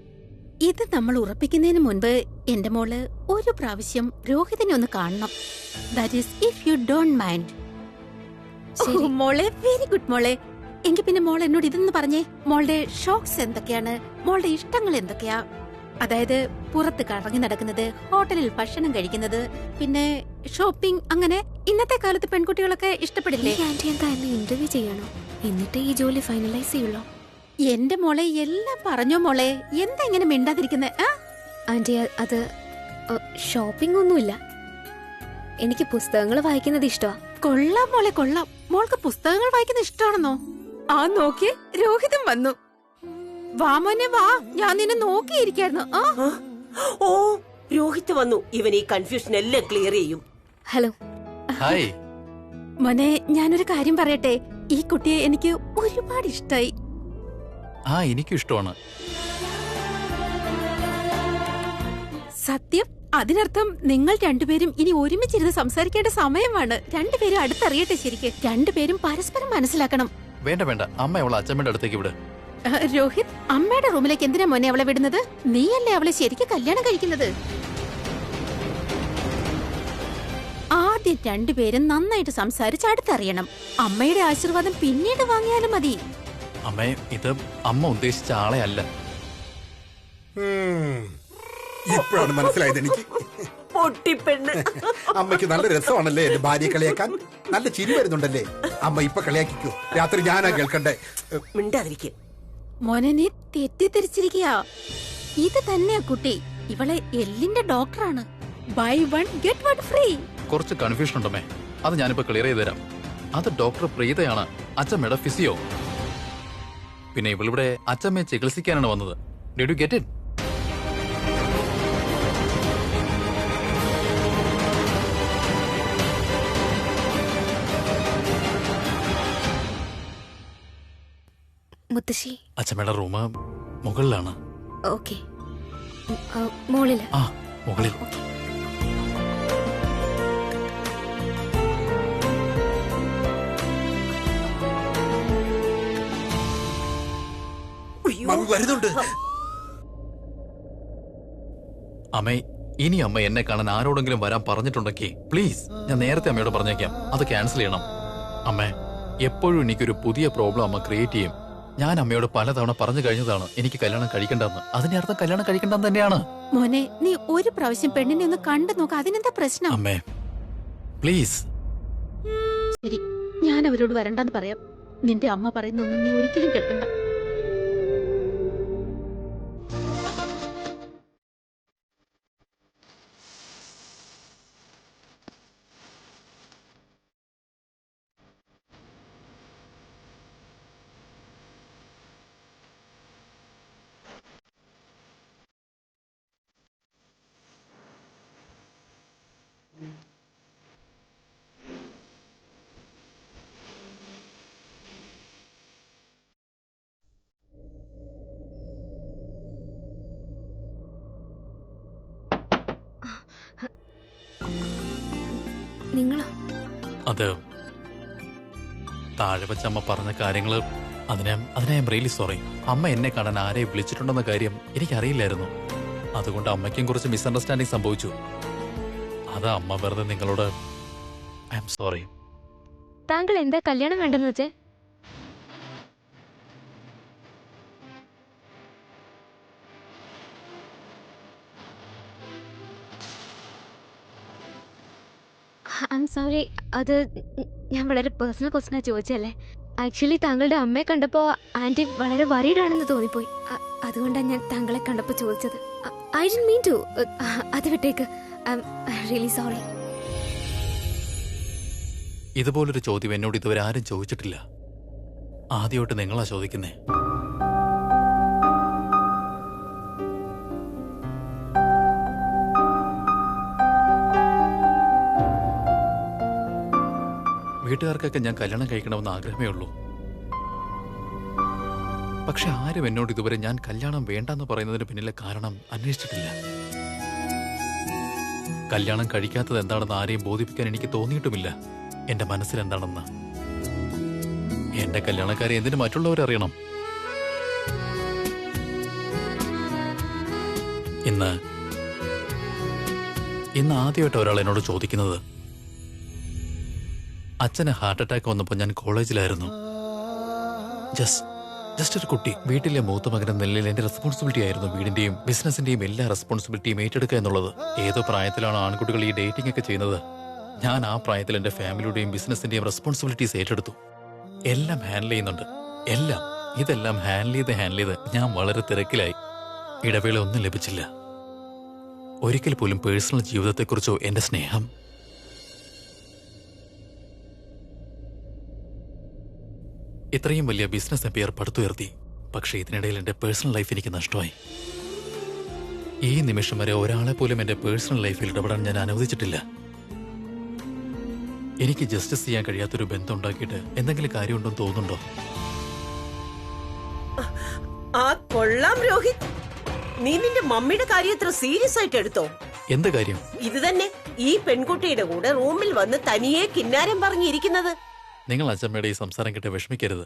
ഇത് നമ്മൾ ഉറപ്പിക്കുന്നതിന് മുൻപ് എന്റെ മോള് ഒരു പ്രാവശ്യം രോഹിതിനെ ഒന്ന് കാണണം. That is if you don't mind. മോളെ വെരി ഗുഡ് മോളെ. എങ്കിൽ പിന്നെ മോൾ എന്നോട് ഇതെന്ന് പറഞ്ഞേ, മോളുടെ ഷോക്സ് എന്തൊക്കെയാണ്, മോളുടെ ഇഷ്ടങ്ങൾ എന്തൊക്കെയാ? അതായത് പുറത്ത് കറങ്ങി നടക്കുന്നത്, ഹോട്ടലിൽ ഭക്ഷണം കഴിക്കുന്നത്, പിന്നെ ഷോപ്പിംഗ്, അങ്ങനെ ഇന്നത്തെ കാലത്ത് പെൺകുട്ടികളൊക്കെ ഇഷ്ടപ്പെടില്ലേ? ആന്റി എന്താ എന്നെ ഇന്റർവ്യൂ ചെയ്യണോ? എന്നിട്ട് ഈ ജോലി ഫൈനലൈസ് ചെയ്യുള്ളൂ? എന്റെ മോളെ എല്ലാം പറഞ്ഞോ മോളെ, എന്താ ഇങ്ങനെ മിണ്ടാതിരിക്കുന്നെ? ആന്റി, അത് ഷോപ്പിംഗ് ഒന്നുമില്ല. എനിക്ക് പുസ്തകങ്ങൾ വായിക്കുന്നത് ഇഷ്ടമാ. കൊള്ളാം മോളെ കൊള്ളാം. മോൾക്ക് പുസ്തകങ്ങൾ വായിക്കുന്ന ഇഷ്ടമാണെന്നോ? ആ നോക്കി രോഹിതം വന്നു. വാ മോനെ വാ, ഞാൻ നിന്നെ നോക്കിയിരിക്കായിരുന്നു. ഓ, രോഹിത് വന്നു. ഇവൻ ഈ കൺഫ്യൂഷൻ എല്ലാം ക്ലിയർ ചെയ്യും. ഹലോ. ഹായ്. മോനെ ഞാനൊരു കാര്യം പറയട്ടെ, ഈ കുട്ടിയെ എനിക്ക് ഒരുപാട് ഇഷ്ടായി. ആ എനിക്കും ഇഷ്ടമാണ്. സത്യം? അതിനർത്ഥം നിങ്ങൾ രണ്ടുപേരും ഇനി ഒരുമിച്ചിരുന്ന് സംസാരിക്കേണ്ട സമയമാണ്. രണ്ടുപേരും അടുത്തറിയട്ടെ. ശരിക്ക് രണ്ടുപേരും പരസ്പരം മനസ്സിലാക്കണം. വേണ്ട വേണ്ട, അമ്മ അവളെ അച്ഛമ്മയുടെ അടുത്തേക്ക് വിട്. രോഹിത്, അമ്മയുടെ റൂമിലേക്ക് എന്തിനാ മോനെ അവളെ വിടുന്നത്? നീയല്ലേ അവളെ ശരിക്കും കല്യാണം കഴിക്കുന്നത്. ആദ്യം രണ്ടുപേരും നന്നായിട്ട് സംസാരിച്ച് അടുത്തറിയണം. അമ്മയുടെ ആശീർവാദം പിന്നീട് വാങ്ങിയാലും മതി. അമ്മേ, ഇത് അമ്മ ഉദ്ദേശിച്ച ആളെ അല്ല. ഇപ്പോഴാണ് മനസ്സിലായത് എനിക്ക്. പൊട്ടിപ്പെണ്ണ്. അമ്മയ്ക്ക് നല്ല രസമാണല്ലേ എന്റെ ഭാര്യയെ കളിയാക്കാൻ. നല്ല ചിരി വരുന്നുണ്ടല്ലേ. അമ്മ ഇപ്പൊ കളിയാക്കിക്കോ, രാത്രി ഞാനാ കേൾക്കണ്ടേ. മിണ്ടാതിരിക്കും. മോനെ നീ തെറ്റിദ്ധരിച്ചിരിക്കുക. ഇത് തന്നെയാ കുട്ടി, ഇവളെ എല്ലിന്റെ ഡോക്ടറാണ്. Buy one get one free. കുറച്ച് കൺഫ്യൂഷൻ ഉണ്ടമ്മേ, അത് ഞാനിപ്പോ ക്ലിയർ ചെയ്ത് തരാം. അത് ഡോക്ടർ പ്രീതയാണ്, അച്ഛമ്മയുടെ ഫിസിയോ. പിന്നെ ഇവളിവിടെ അച്ഛമ്മയെ ചികിത്സിക്കാനാണ് വന്നത്. Did you get it? മുത്തശ്ശി, അച്ഛമ്മയുടെ റൂം മുകളിലാണ്. ഓക്കെ. മോളില്. ആ മുകളിൽ. മമ്മി വരുന്നുണ്ട്. അമ്മേ, ഇനി അമ്മ എന്നെ കാണാൻ ആരോടെങ്കിലും വരാൻ പറഞ്ഞിട്ടുണ്ടെങ്കിൽ പ്ലീസ്, ഞാൻ നേരത്തെ അമ്മയോട് പറഞ്ഞേക്കാം, അത് ക്യാൻസൽ ചെയ്യണം. അമ്മേ, എപ്പോഴും എനിക്കൊരു പുതിയ പ്രോബ്ലം അമ്മ ക്രിയേറ്റ് ചെയ്യും. ഞാൻ അമ്മയോട് പലതവണ പറഞ്ഞു കഴിഞ്ഞതാണ് എനിക്ക് കല്യാണം കഴിക്കണ്ടെന്ന്. അതിന്റെ അർത്ഥം കല്യാണം കഴിക്കണ്ടെന്ന് തന്നെയാണ്. മോനെ നീ ഒരു പ്രാവശ്യം പെണ്ണിനെ ഒന്ന് കണ്ടു നോക്ക്, അതിനെന്താ പ്രശ്നം? അമ്മേ പ്ലീസ്. ശരി, ഞാൻ അവരോട് വരണ്ടെന്ന് പറയാം. നിന്റെ അമ്മ പറയുന്നൊന്നും നീ ഒരിക്കലും കേൾക്കണ്ട. നിങ്ങളോ? അത് താഴെ വെച്ച് അമ്മ പറഞ്ഞ കാര്യങ്ങള്, അതിനെ ഐ എം റിയലി സോറി. അമ്മ എന്നെ കാണാൻ ആരെ വിളിച്ചിട്ടുണ്ടെന്ന കാര്യം എനിക്കറിയില്ലായിരുന്നു. അതുകൊണ്ട് അമ്മയ്ക്കും കുറച്ച് മിസ്അണ്ടർസ്റ്റാൻഡിങ് സംഭവിച്ചു. അത് അമ്മ വെറുതെ നിങ്ങളോട് ഐ എം സോറി. താങ്കൾ എന്താ കല്യാണം വേണ്ടെന്ന് വെച്ചേ? ഐ എം സോറി, അത് ഞാൻ വളരെ പേഴ്സണൽ ക്വസ്റ്റ്യനാണ് ചോദിച്ചല്ലേ. ആക്ച്വലി താങ്കളുടെ അമ്മയെ കണ്ടപ്പോൾ ആൻറ്റി വളരെ വറീഡ് ആണെന്ന് തോന്നിപ്പോയി. അതുകൊണ്ടാണ് ഞാൻ താങ്കളെ കണ്ടപ്പോൾ ചോദിച്ചത്. I didn't mean to. അത് വിട്ടേക്ക്. I'm really sorry. ഇതുപോലൊരു ചോദ്യം എന്നോട് ഇതുവരെ ആരും ചോദിച്ചിട്ടില്ല. ആദ്യമായിട്ട് നിങ്ങളാ ചോദിക്കുന്നേ. വീട്ടുകാർക്കൊക്കെ ഞാൻ കല്യാണം കഴിക്കണമെന്ന് ആഗ്രഹമേ ഉള്ളൂ. പക്ഷെ ആരും എന്നോട് ഇതുവരെ ഞാൻ കല്യാണം വേണ്ടെന്ന് പറയുന്നതിന് പിന്നിലെ കാരണം അന്വേഷിച്ചിട്ടില്ല. കല്യാണം കഴിക്കാത്തത് എന്താണെന്ന് ആരെയും ബോധിപ്പിക്കാൻ എനിക്ക് തോന്നിയിട്ടുമില്ല. എന്റെ മനസ്സിലെന്താണെന്ന്. എന്റെ കല്യാണക്കാരെ എന്തിനു മറ്റുള്ളവരറിയണം? ഇന്ന് ആദ്യമായിട്ട് ഒരാൾ എന്നോട് ചോദിക്കുന്നത്. അച്ഛന് ഹാർട്ട് അറ്റാക്ക് വന്നപ്പോൾ ഞാൻ കോളേജിലായിരുന്നു. ജസ്റ്റ് ഒരു കുട്ടി. വീട്ടിലെ മൂത്ത മകനെന്ന നിലയിൽ എന്റെ റെസ്പോൺസിബിലിറ്റി ആയിരുന്നു വീടിന്റെയും ബിസിനസിന്റെയും എല്ലാ റെസ്പോൺസിബിലിറ്റിയും ഏറ്റെടുക്കുക എന്നുള്ളത്. ഏതോ പ്രായത്തിലാണ് ആൺകുട്ടികൾ ഈ ഡേറ്റിംഗ് ഒക്കെ ചെയ്യുന്നത്. ഞാൻ ആ പ്രായത്തിൽ എന്റെ ഫാമിലിയുടെയും ബിസിനസിന്റെയും റെസ്പോൺസിബിലിറ്റീസ് ഏറ്റെടുത്തു. എല്ലാം ഹാൻഡിൽ ചെയ്യുന്നുണ്ട്. ഇതെല്ലാം ഹാൻഡിൽ ചെയ്ത് ഞാൻ വളരെ തിരക്കിലായി. ഇടവേള ഒന്നും ലഭിച്ചില്ല. ഒരിക്കൽ പോലും പേഴ്സണൽ ജീവിതത്തെക്കുറിച്ചോ എന്റെ സ്നേഹം ഇത്രയും വലിയ ബിസിനസ് എംപയർ പടുത്തുയർത്തി. പക്ഷേ ഇതിനിടയിൽ എന്റെ പേഴ്സണൽ ലൈഫ് എനിക്ക് നഷ്ടമായി. ഈ നിമിഷം വരെ ഒരാളെ പോലും എന്റെ പേഴ്സണൽ ലൈഫിൽ ഇടപെടാൻ ഞാൻ അനുവദിച്ചിട്ടില്ല. എനിക്ക് ജസ്റ്റിസ് ചെയ്യാൻ കഴിയാത്തൊരു ബന്ധം ഉണ്ടാക്കിയിട്ട് എന്തെങ്കിലും കാര്യമുണ്ടെന്ന് തോന്നുന്നുണ്ടോ? ആ കൊള്ളാം രോഹിത്. നീ നിന്റെ മമ്മിയുടെ കാര്യം എത്ര സീരിയസ് ആയിട്ട് എടുത്തോ? എന്ത് കാര്യം? ഇത് തന്നെ, ഈ പെൺകുട്ടിയുടെ കൂടെ റൂമിൽ വന്ന് തനിയെ കിന്നാരം പറഞ്ഞിരിക്കുന്നത്. നിങ്ങൾ അച്ഛമ്മയുടെ ഈ സംസാരം കേട്ട് വിഷമിക്കരുത്.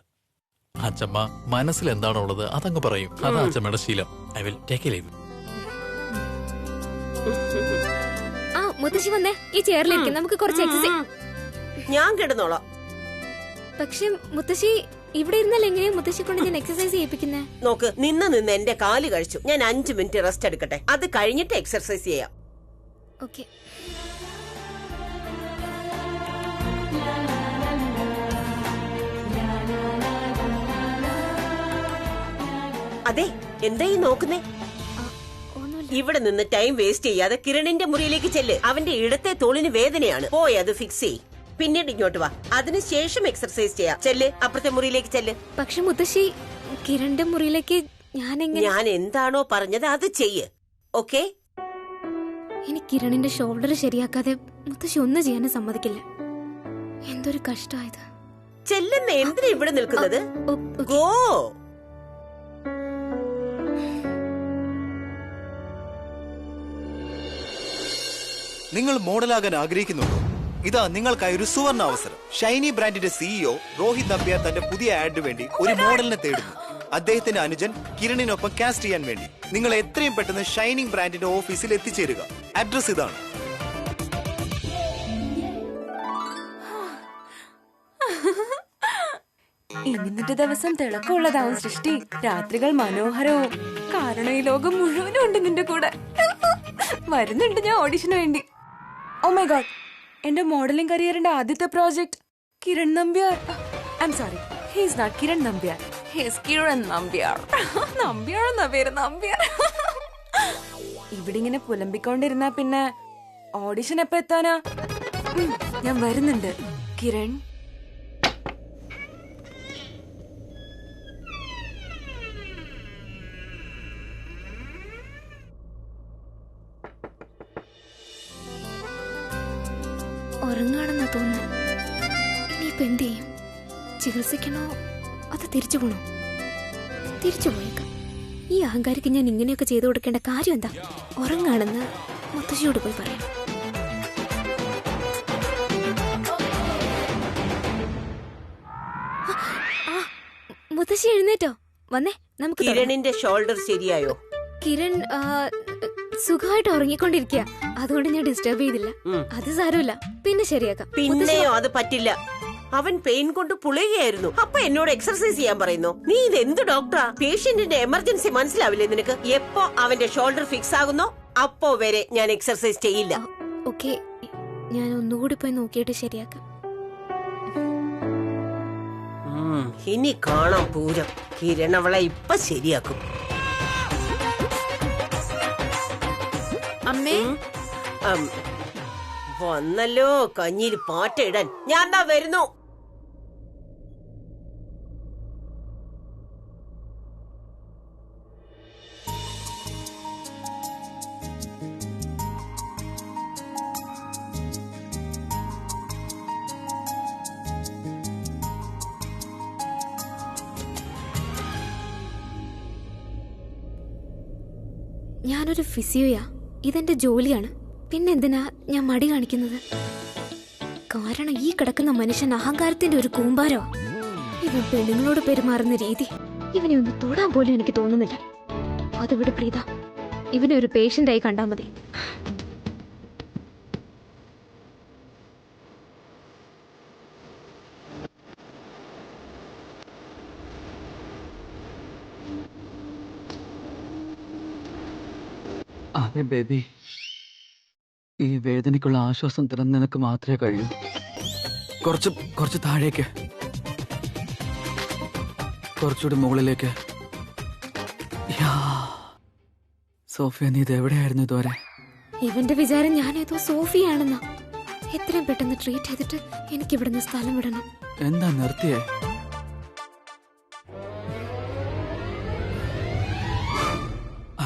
അച്ഛമ്മ മനസ്സിൽ എന്താണോ ഉള്ളത് അതങ്ങ് പറയും. അതാ അച്ഛമ്മയുടെ ശീലം. I will take A leave. മുത്തശ്ശി വന്നേ, ഈ ചെയറിലിരിക്കും. നമുക്ക് കുറച്ച് എക്സസൈസ്. ഞാൻ കിടന്നോളാം. പക്ഷെ മുത്തശ്ശി ഇവിടെ ഇരുന്നാൽ എങ്ങനെയാ മുത്തശ്ശി കൊണ്ട് ഞാൻ എക്സസൈസ് ചെയ്യിപ്പിക്കുന്നേ? നോക്ക്, നിന്ന് എന്റെ കാല് കഴിച്ചു. ഞാൻ 5 മിനിറ്റ് റെസ്റ്റ് എടുക്കട്ടെ. അത് കഴിഞ്ഞിട്ട് എക്സർസൈസ് ചെയ്യാം. ഓക്കെ. അതെ, എന്തായി നോക്കുന്നേ? ഇവിടെ നിന്ന് ടൈം വേസ്റ്റ് ചെയ്യാതെ കിരണിന്റെ മുറിയിലേക്ക് ചെല്ല്. അവന്റെ ഇടത്തെ തോളിന് വേദനയാണ്. പോയി അത് ഫിക്സ് ചെയ്. പിന്നീട് ഇങ്ങോട്ട് വാ. അതിനുശേഷം എക്സർസൈസ് ചെയ്യാം. ചെല്ല്, അപ്പുറത്തെ മുറിയിലേക്ക് ചെല്ല്. പക്ഷെ മുത്തശ്ശി, കിരണിന്റെ മുറിയിലേക്ക് ഞാൻ എന്താണോ പറഞ്ഞത് അത് ചെയ്യ്. ഓക്കെ? ഇനി കിരണിന്റെ ഷോൾഡർ ശരിയാക്കാതെ മുത്തശ്ശി ഒന്നും ചെയ്യാനും സമ്മതിക്കില്ല. എന്തൊരു കഷ്ടമായത്. ചെല്ലുന്ന എന്തിനാ ഇവിടെ നിൽക്കുന്നത്? ഗോ. നിങ്ങൾ മോഡലാകാൻ ആഗ്രഹിക്കുന്നുണ്ടോ? ഇതാ നിങ്ങൾക്കായി ഒരു സുവർണ അവസരം. ഷൈനി ബ്രാൻഡിന്റെ സിഇഒ രോഹിത് നമ്പ്യാർ തന്റെ പുതിയ ആഡിന് വേണ്ടി ഒരു മോഡലിനെ തേടുന്നു. അദ്ദേഹത്തിന്റെ അനുജൻ കിരണിനൊപ്പം കാസ്റ്റ് ചെയ്യാൻ വേണ്ടി. നിങ്ങൾ എത്രയും പെട്ടെന്ന് ഷൈനിങ് ബ്രാൻഡിന്റെ ഓഫീസിൽ എത്തിച്ചേരുക. അഡ്രസ് ഇതാണ്. ഇന്നത്തെ ദിവസം തിളക്കമുള്ളതാവും സൃഷ്ടി. രാത്രികൾ മനോഹരവും. കാരണം ഈ ലോകം മുഴുവനും ഉണ്ട് നിന്റെ കൂടെ. വരുന്നുണ്ട് ഞാൻ ഓഡിഷന് വേണ്ടി. ഓ മൈ ഗോഡ്, എന്റെ മോഡലിംഗ് കരിയറിന്റെ ആദ്യത്തെ project Kiran Nambiar. I'm sorry, he is not Kiran Nambiar, he is Kiran Nambiar. Nambiar എന്നാ പേര്, നമ്പ്യാർ. ഇവിടെ ഇങ്ങനെ പുലമ്പിക്കൊണ്ടിരുന്നാ പിന്നെ ഓഡിഷൻ എപ്പോ എത്താനാ? ഞാൻ വരുന്നുണ്ട് കിരൺ. ഉറങ്ങാണെന്നാ തോന്നുന്നു. ഇനിയിപ്പോ എന്ത് ചെയ്യും? ചികിത്സിക്കണോ അത് തിരിച്ചു പോണോ? തിരിച്ചു പോയേക്കാം. ഈ അഹങ്കാരിക്ക് ഞാൻ ഇങ്ങനെയൊക്കെ ചെയ്തു കൊടുക്കേണ്ട കാര്യം എന്താ? ഉറങ്ങാണെന്ന് മുത്തശ്ശിയോട് പോയി പറയാം. മുത്തശ്ശി എഴുന്നേറ്റോ? വന്നേ, നമുക്ക് കിരണിന്റെ ഷോൾഡർ ശരിയായോ? കിരൺ സുഖമായിട്ട് ഉറങ്ങിക്കൊണ്ടിരിക്കുക. അതുകൊണ്ട് ഞാൻ ഡിസ്റ്റർബ് ചെയ്തില്ല. അത് സാരമില്ല, പിന്നെ ശരിയാക്കാം. പിന്നെയോ? അത് പറ്റില്ല. അവൻ പെയിൻ കൊണ്ട് പുളയുകയായിരുന്നു. അപ്പൊ എന്നോട് എക്സർസൈസ് ചെയ്യാൻ പറയുന്നു. നീ ഇത് എന്ത് ഡോക്ടറാ? പേഷ്യന്റിന്റെ എമർജൻസി മനസ്സിലാവില്ലേ നിനക്ക്? എപ്പോ അവന്റെ ഷോൾഡർ ഫിക്സ് ആകുന്നോ അപ്പോ വരെ ഞാൻ എക്സർസൈസ് ചെയ്യില്ല. ഓക്കെ, ഞാൻ ഒന്നുകൂടി പോയി നോക്കിയിട്ട് ശരിയാക്കാം. ഇനി കാണാം പൂരം. കിരൺ അവളെ ഇപ്പൊ ശരിയാക്കും. അമ്മേ, വന്നല്ലോ കഞ്ഞിയിൽ പാറ്റ ഇടാൻ. ഞാൻ ദാ വരുന്നു. ഞാനൊരു ഫിസിയോയാ. ഇതെന്റെ ജോലിയാണ്. പിന്നെന്തിനാ ഞാൻ മടി കാണിക്കുന്നത്? കാരണം ഈ കിടക്കുന്ന മനുഷ്യൻ അഹങ്കാരത്തിന്റെ ഒരു കൂമ്പാരോ. ഇവൻ പെണ്ണുങ്ങളോട് പെരുമാറുന്ന രീതി, ഇവനെ ഒന്ന് തൊടാൻ പോലും എനിക്ക് തോന്നുന്നില്ല. അതിവിടെ പ്രീത, ഇവനെ ഒരു പേഷ്യന്റായി കണ്ടാ മതി. അതെ ബേബി, ഈ വേദനയ്ക്കുള്ള ആശ്വാസം തരാൻ നിനക്ക് മാത്രമേ കഴിയൂ. കുറച്ച് താഴേക്ക്, കുറച്ചുകൂടി മുകളിലേക്ക്. സോഫിയ, നീ ഇത് എവിടെയായിരുന്നു ഇതുവരെ? ഇവന്റെ വിചാരം ഞാനേതോ സോഫിയാണെന്നാ. എത്രയും പെട്ടെന്ന് ട്രീറ്റ് ചെയ്തിട്ട് എനിക്ക് ഇവിടുന്ന് സ്ഥലം വിടണം. എന്താ നിർത്തിയേ?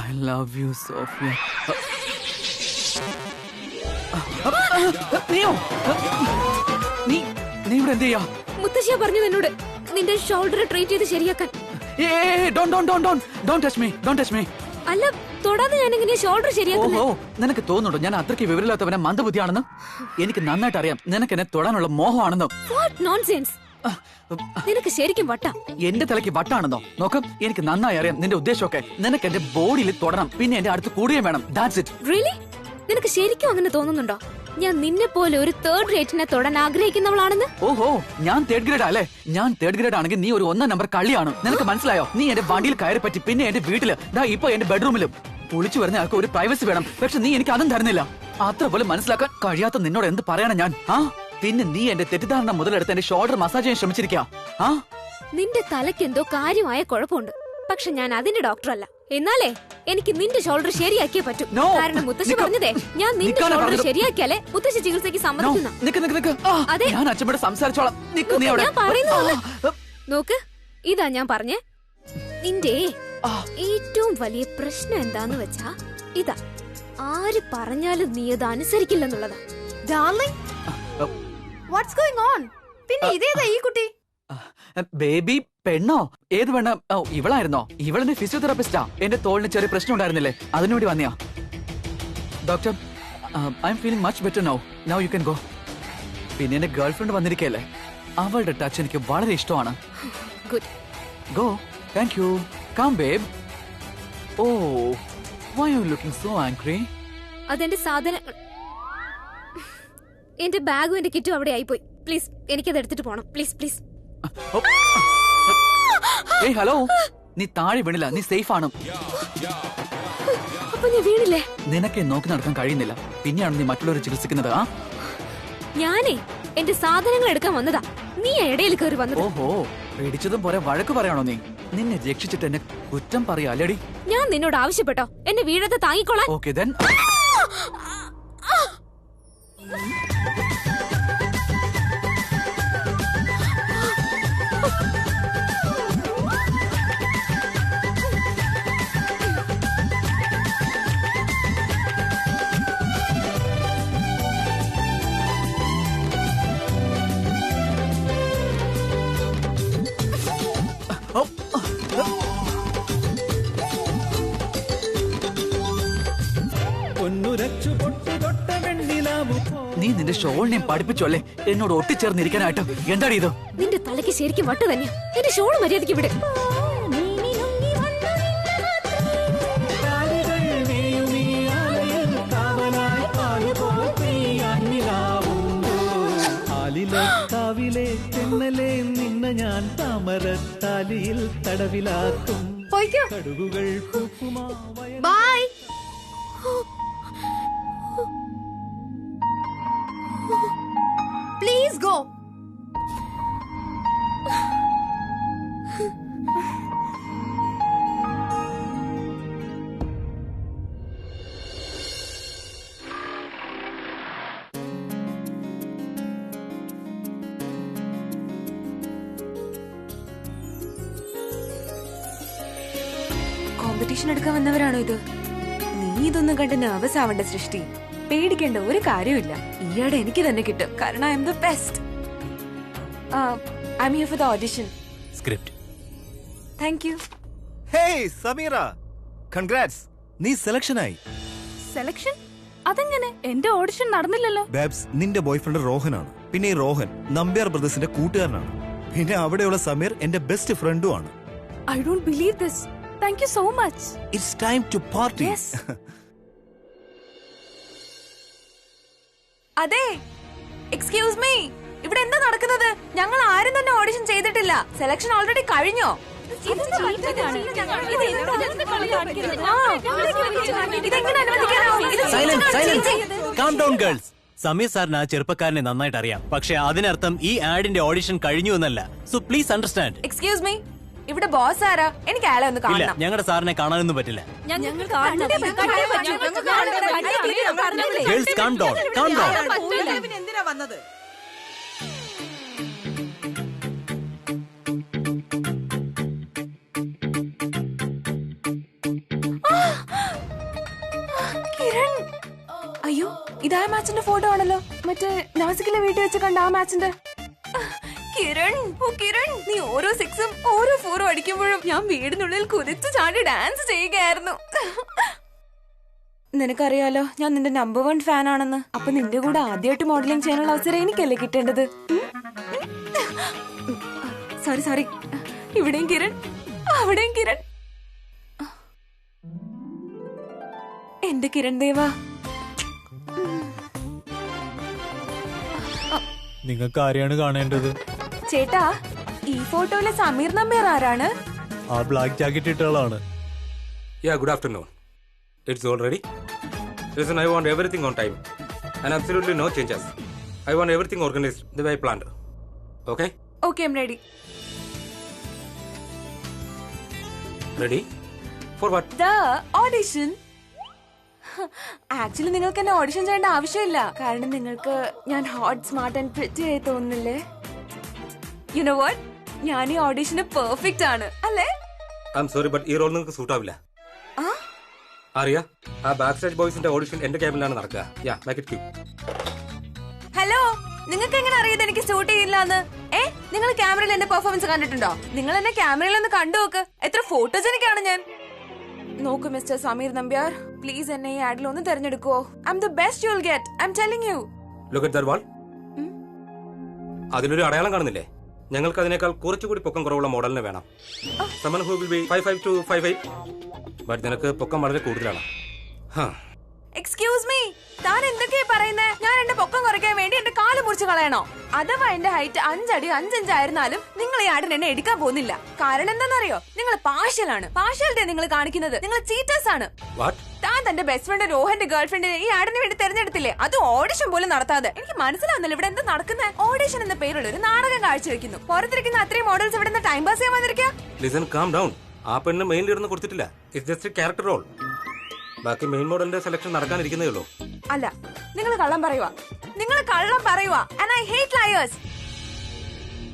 I love you, Sophia. നീ ഇവിടെ എന്ത് ചെയ്യാ? മുത്തശ്ശിയ പറഞ്ഞു എന്നോട് നിന്റെ ഷോൾഡർ ട്രീറ്റ് ചെയ്ത് ശരിയാക്കാൻ. Don't touch me. അല്ല, തൊടാതെ ഞാൻ എങ്ങനെയാ ഷോൾഡർ ശരിയാക്കുന്നത്? ഓഹോ, നിനക്ക് തോന്നുന്നുണ്ടോ ഞാൻ അത്രയ്ക്ക് വിവരമില്ലാത്തവനെ മന്ദബുദ്ധിയാണെന്ന്? എനിക്ക് നന്നായിട്ട് അറിയാം നിനക്ക് എന്നെ തൊടാനുള്ള മോഹമാണെന്നോ. What nonsense. നിനക്ക് ശരിക്കും വട്ട. എന്റെ തലയ്ക്ക് വട്ടാണെന്നോ? നോക്കാം, എനിക്ക് നന്നായി അറിയാം നിന്റെ ഉദ്ദേശമൊക്കെ. നിനക്ക് എന്റെ ബോഡിയിൽ തൊടണം, പിന്നെ എന്റെ അടുത്ത് കൂടുകയും വേണം. That's it. Really? നിനക്ക് ശരിക്കും അങ്ങനെ തോന്നുന്നുണ്ടോ? ഞാൻ നിന്നെ പോലെ ഒരു തേർഡ് റേറ്റിനെ തൊടാൻ ആഗ്രഹിക്കുന്നവളാണെന്ന്? ഓഹോ, ഞാൻ തേർഡ് ഗ്രേഡ് അല്ലേ? ഞാൻ തേർഡ് ഗ്രേഡ് ആണെങ്കിൽ നീ ഒരു 1 നമ്പർ കള്ളിയാണ്. നിനക്ക് മനസ്സിലായോ? നീ എന്റെ വണ്ടിയിൽ കയറി പറ്റി, പിന്നെ എന്റെ വീട്ടില്, ദാ ഇപ്പൊ എന്റെ ബെഡ്റൂമിലും. ഒളിച്ചു വരുന്ന ആൾക്ക് ഒരു പ്രൈവസി വേണം, പക്ഷെ നീ എനിക്ക് അതും തരുന്നില്ല. അത്ര പോലും മനസ്സിലാക്കാൻ കഴിയാത്ത നിന്നോട് എന്ത് പറയണം ഞാൻ? പിന്നെ നീ എന്റെ തെറ്റിദ്ധാരണ മുതലെടുത്ത് എന്റെ ഷോൾഡർ മസാജ് ചെയ്യാൻ ശ്രമിച്ചിരിക്കാ. നിന്റെ തലയ്ക്ക് എന്തോ കാര്യമായ കുഴപ്പമുണ്ട്, പക്ഷെ ഞാൻ അതിന്റെ ഡോക്ടറല്ല. എന്നാലേ എനിക്ക് നിന്റെ ഷോൾഡർ ശരിയാക്കിയേ പറ്റൂ. കാരണം മുത്തശ്ശി പറഞ്ഞതേ, ഞാൻ നിന്റെ ഷോൾഡർ ശരിയാക്കിയാലേ മുത്തശ്ശി ചികിത്സയ്ക്ക് സമ്മതിക്കുന്ന. അതെ, ഞാൻ അച്ഛനോട് സംസാരിച്ചോളാം. ഞാൻ പറയുന്നതല്ലേ. നോക്ക്, ഇതാ ഞാൻ പറഞ്ഞേ. നിന്റെ ഏറ്റവും വലിയ പ്രശ്നം എന്താന്ന് വെച്ചാ ഇതാ, ആര് പറഞ്ഞാലും നീ അത് അനുസരിക്കില്ലെന്നുള്ളതാ. Darling, what's going on? പിന്നെ ഇതേതാ ഈ കുട്ടി? ബേബി പെണ്ണോ? ഏത് പെണ്ണ? ഇവളായിരുന്നോ? ഇവളെന്റെ ഫിസിയോതെറാപ്പിസ്റ്റാ. എന്റെ തോളിന് ചെറിയ പ്രശ്നം ഉണ്ടായിരുന്നില്ലേ, അതിനുവേണ്ടി വന്നിയാ. Doctor, I'm feeling much better now. Now you can go. പിന്നെ എന്റെ ഗേൾ ഫ്രണ്ട് വന്നിരിക്കല്ലേ, അവളുടെ ടച്ച് എനിക്ക് വളരെ ഇഷ്ടമാണ്. Good. Go. Thank you. Come babe. Oh, why are you looking so angry? അതെന്റെ സാധനങ്ങൾ, എന്റെ ബാഗും എന്റെ കിറ്റും അവിടെ ആയിപ്പോയി. പ്ലീസ്, എനിക്കത് എടുത്തിട്ട് പോണം. Please please. ഏയ് ഹലോ, നീ താഴെ വീണില്ല, നീ സേഫ് ആണ്. അപ്പൊ ഞാൻ വീണില്ലേ? നിനക്ക് നോക്കി നടക്കാൻ കഴിയുന്നില്ല, പിന്നെയാണ് നീ മറ്റുള്ളവരെ ചികിത്സിക്കുന്നത്. ഞാനേ എന്റെ സാധനങ്ങൾ എടുക്കാൻ വന്നതാ, നീ ഇടയിൽ കയറി വന്നത്. ഓഹോ, പേടിച്ചതും പോരെ വഴക്ക് പറയാണോ നീ? നിന്നെ രക്ഷിച്ചിട്ട് എന്നെ കുറ്റം പറയാലടി. ഞാൻ നിന്നോട് ആവശ്യപ്പെട്ടോ എന്നെ വീഴത്തെ താങ്ങിക്കോളാൻ? Okay then. നീ നിന്റെ ഷോളിനെ പഠിപ്പിച്ചു അല്ലേ എന്നോട് ഒട്ടിച്ചേർന്നിരിക്കാനായിട്ട്? എന്താടി ഇത്? നിന്റെ തലയ്ക്ക് ശരിക്കും വട്ട് തന്നെയാ. നിന്റെ ഷോൾ മര്യാദയ്ക്ക് വിട്. രാവിലെ തെന്നലെ നിന്ന ഞാൻ താമരത്താലിയിൽ തടവിലാക്കും കടുകുകൾ പൂക്കുമാ ബൈ. Please go. കോമ്പറ്റീഷൻ എടുക്കാൻ വന്നവരാണോ ഇത്? നീ ഇതൊന്നും കണ്ട് നെർവസ് ആവേണ്ട സൃഷ്ടി. പേടിക്കേണ്ട ഒരു കാര്യമില്ല. ഈയിടെ എനിക്ക് തന്നെ കിട്ടും. കാരണം I M the best. I am here for the audition. Script. Thank you. Hey Sameera, congrats, നീ സെലക്ഷൻ ആയി. സെലക്ഷൻ? അതെങ്ങനെ? എന്റെ ഓഡിഷൻ നടന്നില്ലല്ലോ. ബാബ്സ്, നിന്റെ ബോയ്ഫ്രണ്ട് റോഹനാണ്. പിന്നെ ഈ റോഹൻ നമ്പ്യാർ ബ്രദേഴ്സിന്റെ കൂട്ടുകാരനാണ്. പിന്നെ അവിടെയുള്ള സമീർ എന്റെ ബെസ്റ്റ് ഫ്രണ്ടും ആണ്. I don't believe this. Thank you so much. It's time to party. അതെ, എക്സ്ക്യൂസ് മീ, ഇവിടെ എന്താ നടക്കുന്നത്? ഞങ്ങൾ ആരും തന്നെ ഓഡിഷൻ ചെയ്തിട്ടില്ല. സെലക്ഷൻ ഓൾറെഡി കഴിഞ്ഞോ? സമീർ സാറിന് ആ ചെറുപ്പക്കാരനെ നന്നായിട്ട് അറിയാം. പക്ഷെ അതിനർത്ഥം ഈ ആഡിന്റെ ഓഡിഷൻ കഴിഞ്ഞു എന്നല്ല. So please understand. Excuse me, ഇവിടെ ബോസ് ആരാ? എനിക്ക് അയാളെ ഒന്ന് ഇല്ല, കാണണം. ഞങ്ങളുടെ സാറിനെ കാണാനൊന്നും പറ്റില്ല. Girls calm down, calm down. എന്തിനാ വന്നത്? കിരൺ, അയ്യോ, ഇതാ മാച്ചിന്റെ ഫോട്ടോ ആണല്ലോ. മറ്റേ നാസിക്കിലെ വീട്ടിൽ വെച്ച് കണ്ട ആ മാച്ചിന്റെ. കിരൺ, ഓ കിരൺ, നീ ഓരോ സിക്സും ഓരോ ഫോറും അടിക്കുമ്പോഴും ഞാൻ വീടിനുള്ളിൽ കുതിച്ചു ചാടി ഡാൻസ് ചെയ്യുകയായിരുന്നു. നിനക്കറിയാലോ ഞാൻ നിന്റെ നമ്പർ 1 ഫാൻ ആണെന്ന്. അപ്പൊ നിന്റെ കൂടെ ആദ്യമായിട്ട് മോഡലിംഗ് ചെയ്യാനുള്ള അവസരം എനിക്കല്ലേ കിട്ടേണ്ടത്? Sorry sorry. ഇവിടെയും കിരൺ, അവിടെയും കിരൺ. എന്റെ കിരൺ ദേവാ, നിങ്ങൾക്ക് ആരെയാണ് കാണേണ്ടത്? ചേട്ടാ, ഈ ഫോട്ടോയിലെ സമീർ നമ്പ്യാർ ആരാണ്? ആ ബ്ലാക്ക് ജാക്കറ്റ് ഇട്ടയാളാണ്. Yeah, good afternoon. It's all ready. Listen, I want everything on time. And absolutely no changes. I want everything organized the way I planned. Okay? Okay, I'm ready. Ready? For what? The audition. Actually നിങ്ങൾക്ക് എന്നെ audition ചെയ്യേണ്ട ആവശ്യമില്ല. കാരണം നിങ്ങൾക്ക് ഞാൻ hot, smart and pretty ആയി തോന്നുന്നില്ലേ? U know what, ഞാൻ ഈ ഓഡിഷന് പെർഫെക്റ്റ് ആണ് അല്ലേ? I'm sorry, but ഈ റോൾ നിങ്ങൾക്ക് സൂട്ട് ആവില്ല. അറിയാ, ആ ബാക്ക് സ്റ്റേജ് ബോയ്സിന്റെ ഓഡിഷൻ എന്റെ ക്യാബിലാണ് നടക്കുക. Yeah, make it quick. Hello, നിങ്ങൾക്ക് എങ്ങനെ അറിയത് എനിക്ക് ഷൂട്ട് ചെയ്യില്ലാന്ന്? നിങ്ങൾ ക്യാമറയിൽ എന്റെ പെർഫോമൻസ് കണ്ടിട്ടുണ്ടോ? നിങ്ങൾ എന്നെ ക്യാമറയിൽ ഒന്ന് കണ്ടു നോക്ക്. എത്ര ഫോട്ടോജനിക് ആണ് ഞാൻ. നോക്കൂ മിസ്റ്റർ സമീർ നമ്പ്യാർ, പ്ലീസ് എന്നെ ഈ ആഡിൽ ഒന്ന് തെരഞ്ഞെടുക്കുവോ? I'm the best you will get. I'm telling you. Look at that wall. അതിലൊരു അടയാളം കാണുന്നില്ലേ? ഞങ്ങൾക്ക് അതിനേക്കാൾ കുറച്ചുകൂടി പൊക്കം കുറവുള്ള മോഡലിനെ വേണം. Someone who will be 5'5" to 5'8". But നിനക്ക് പൊക്കം വളരെ കൂടുതലാണ്. എക്സ്ക്യൂസ് മീ, താൻ എന്തൊക്കെയാ പറയുന്നേ? ഞാൻ എന്റെ പൊക്കം കുറയ്ക്കാൻ വേണ്ടി എന്റെ കാല് മുറിച്ച് കളയണോ? അഥവാ എന്റെ ഹൈറ്റ് 5 അടി 5 ഇഞ്ച് ആയിരുന്നാലും നിങ്ങൾ ഈ ആടിന് എന്നെ എടുക്കാൻ പോകുന്നില്ല. കാരണം എന്താണെന്നറിയോ? നിങ്ങൾ പാർഷ്യലാണ്. പാർഷ്യാലിറ്റി നിങ്ങൾ കാണിക്കുന്നത്. നിങ്ങൾ ചീറ്റേഴ്സ് ആണ്. താൻ തന്റെ ബെസ്റ്റ് ഫ്രണ്ട് രോഹന്റെ ഗേൾ ഫ്രണ്ടിനെ ഈ ആടിന് വേണ്ടി തെരഞ്ഞെടുത്തില്ലേ? അത് ഓഡിഷൻ പോലും നടത്താതെ. എനിക്ക് മനസ്സിലാവുന്നില്ല ഇവിടെ എന്താ നടക്കുന്നത്. ഓഡിഷൻ എന്ന പേരുള്ള ഒരു നാടകം കാഴ്ചവെക്കുന്നു. പുറത്തിരിക്കുന്ന അത്രയും മോഡൽസ് ഇവിടെ നിന്ന് ടൈം പാസ് ചെയ്യാൻ വന്നിരിക്കുക. Listen, calm down. ആ പെണ്ണ് മെയിൻ ലീഡറിന് കൊടുത്തിട്ടില്ല. It's just a character role. ബാക്കി മെയിൻ മോഡലിന്റെ സെലക്ഷൻ നടക്കാനിരിക്കുന്നേ ഉള്ളൂ. അല്ല, നിങ്ങൾ കള്ളം പറയുവാ. നിങ്ങൾ കള്ളം പറയുവാ. And I hate liars.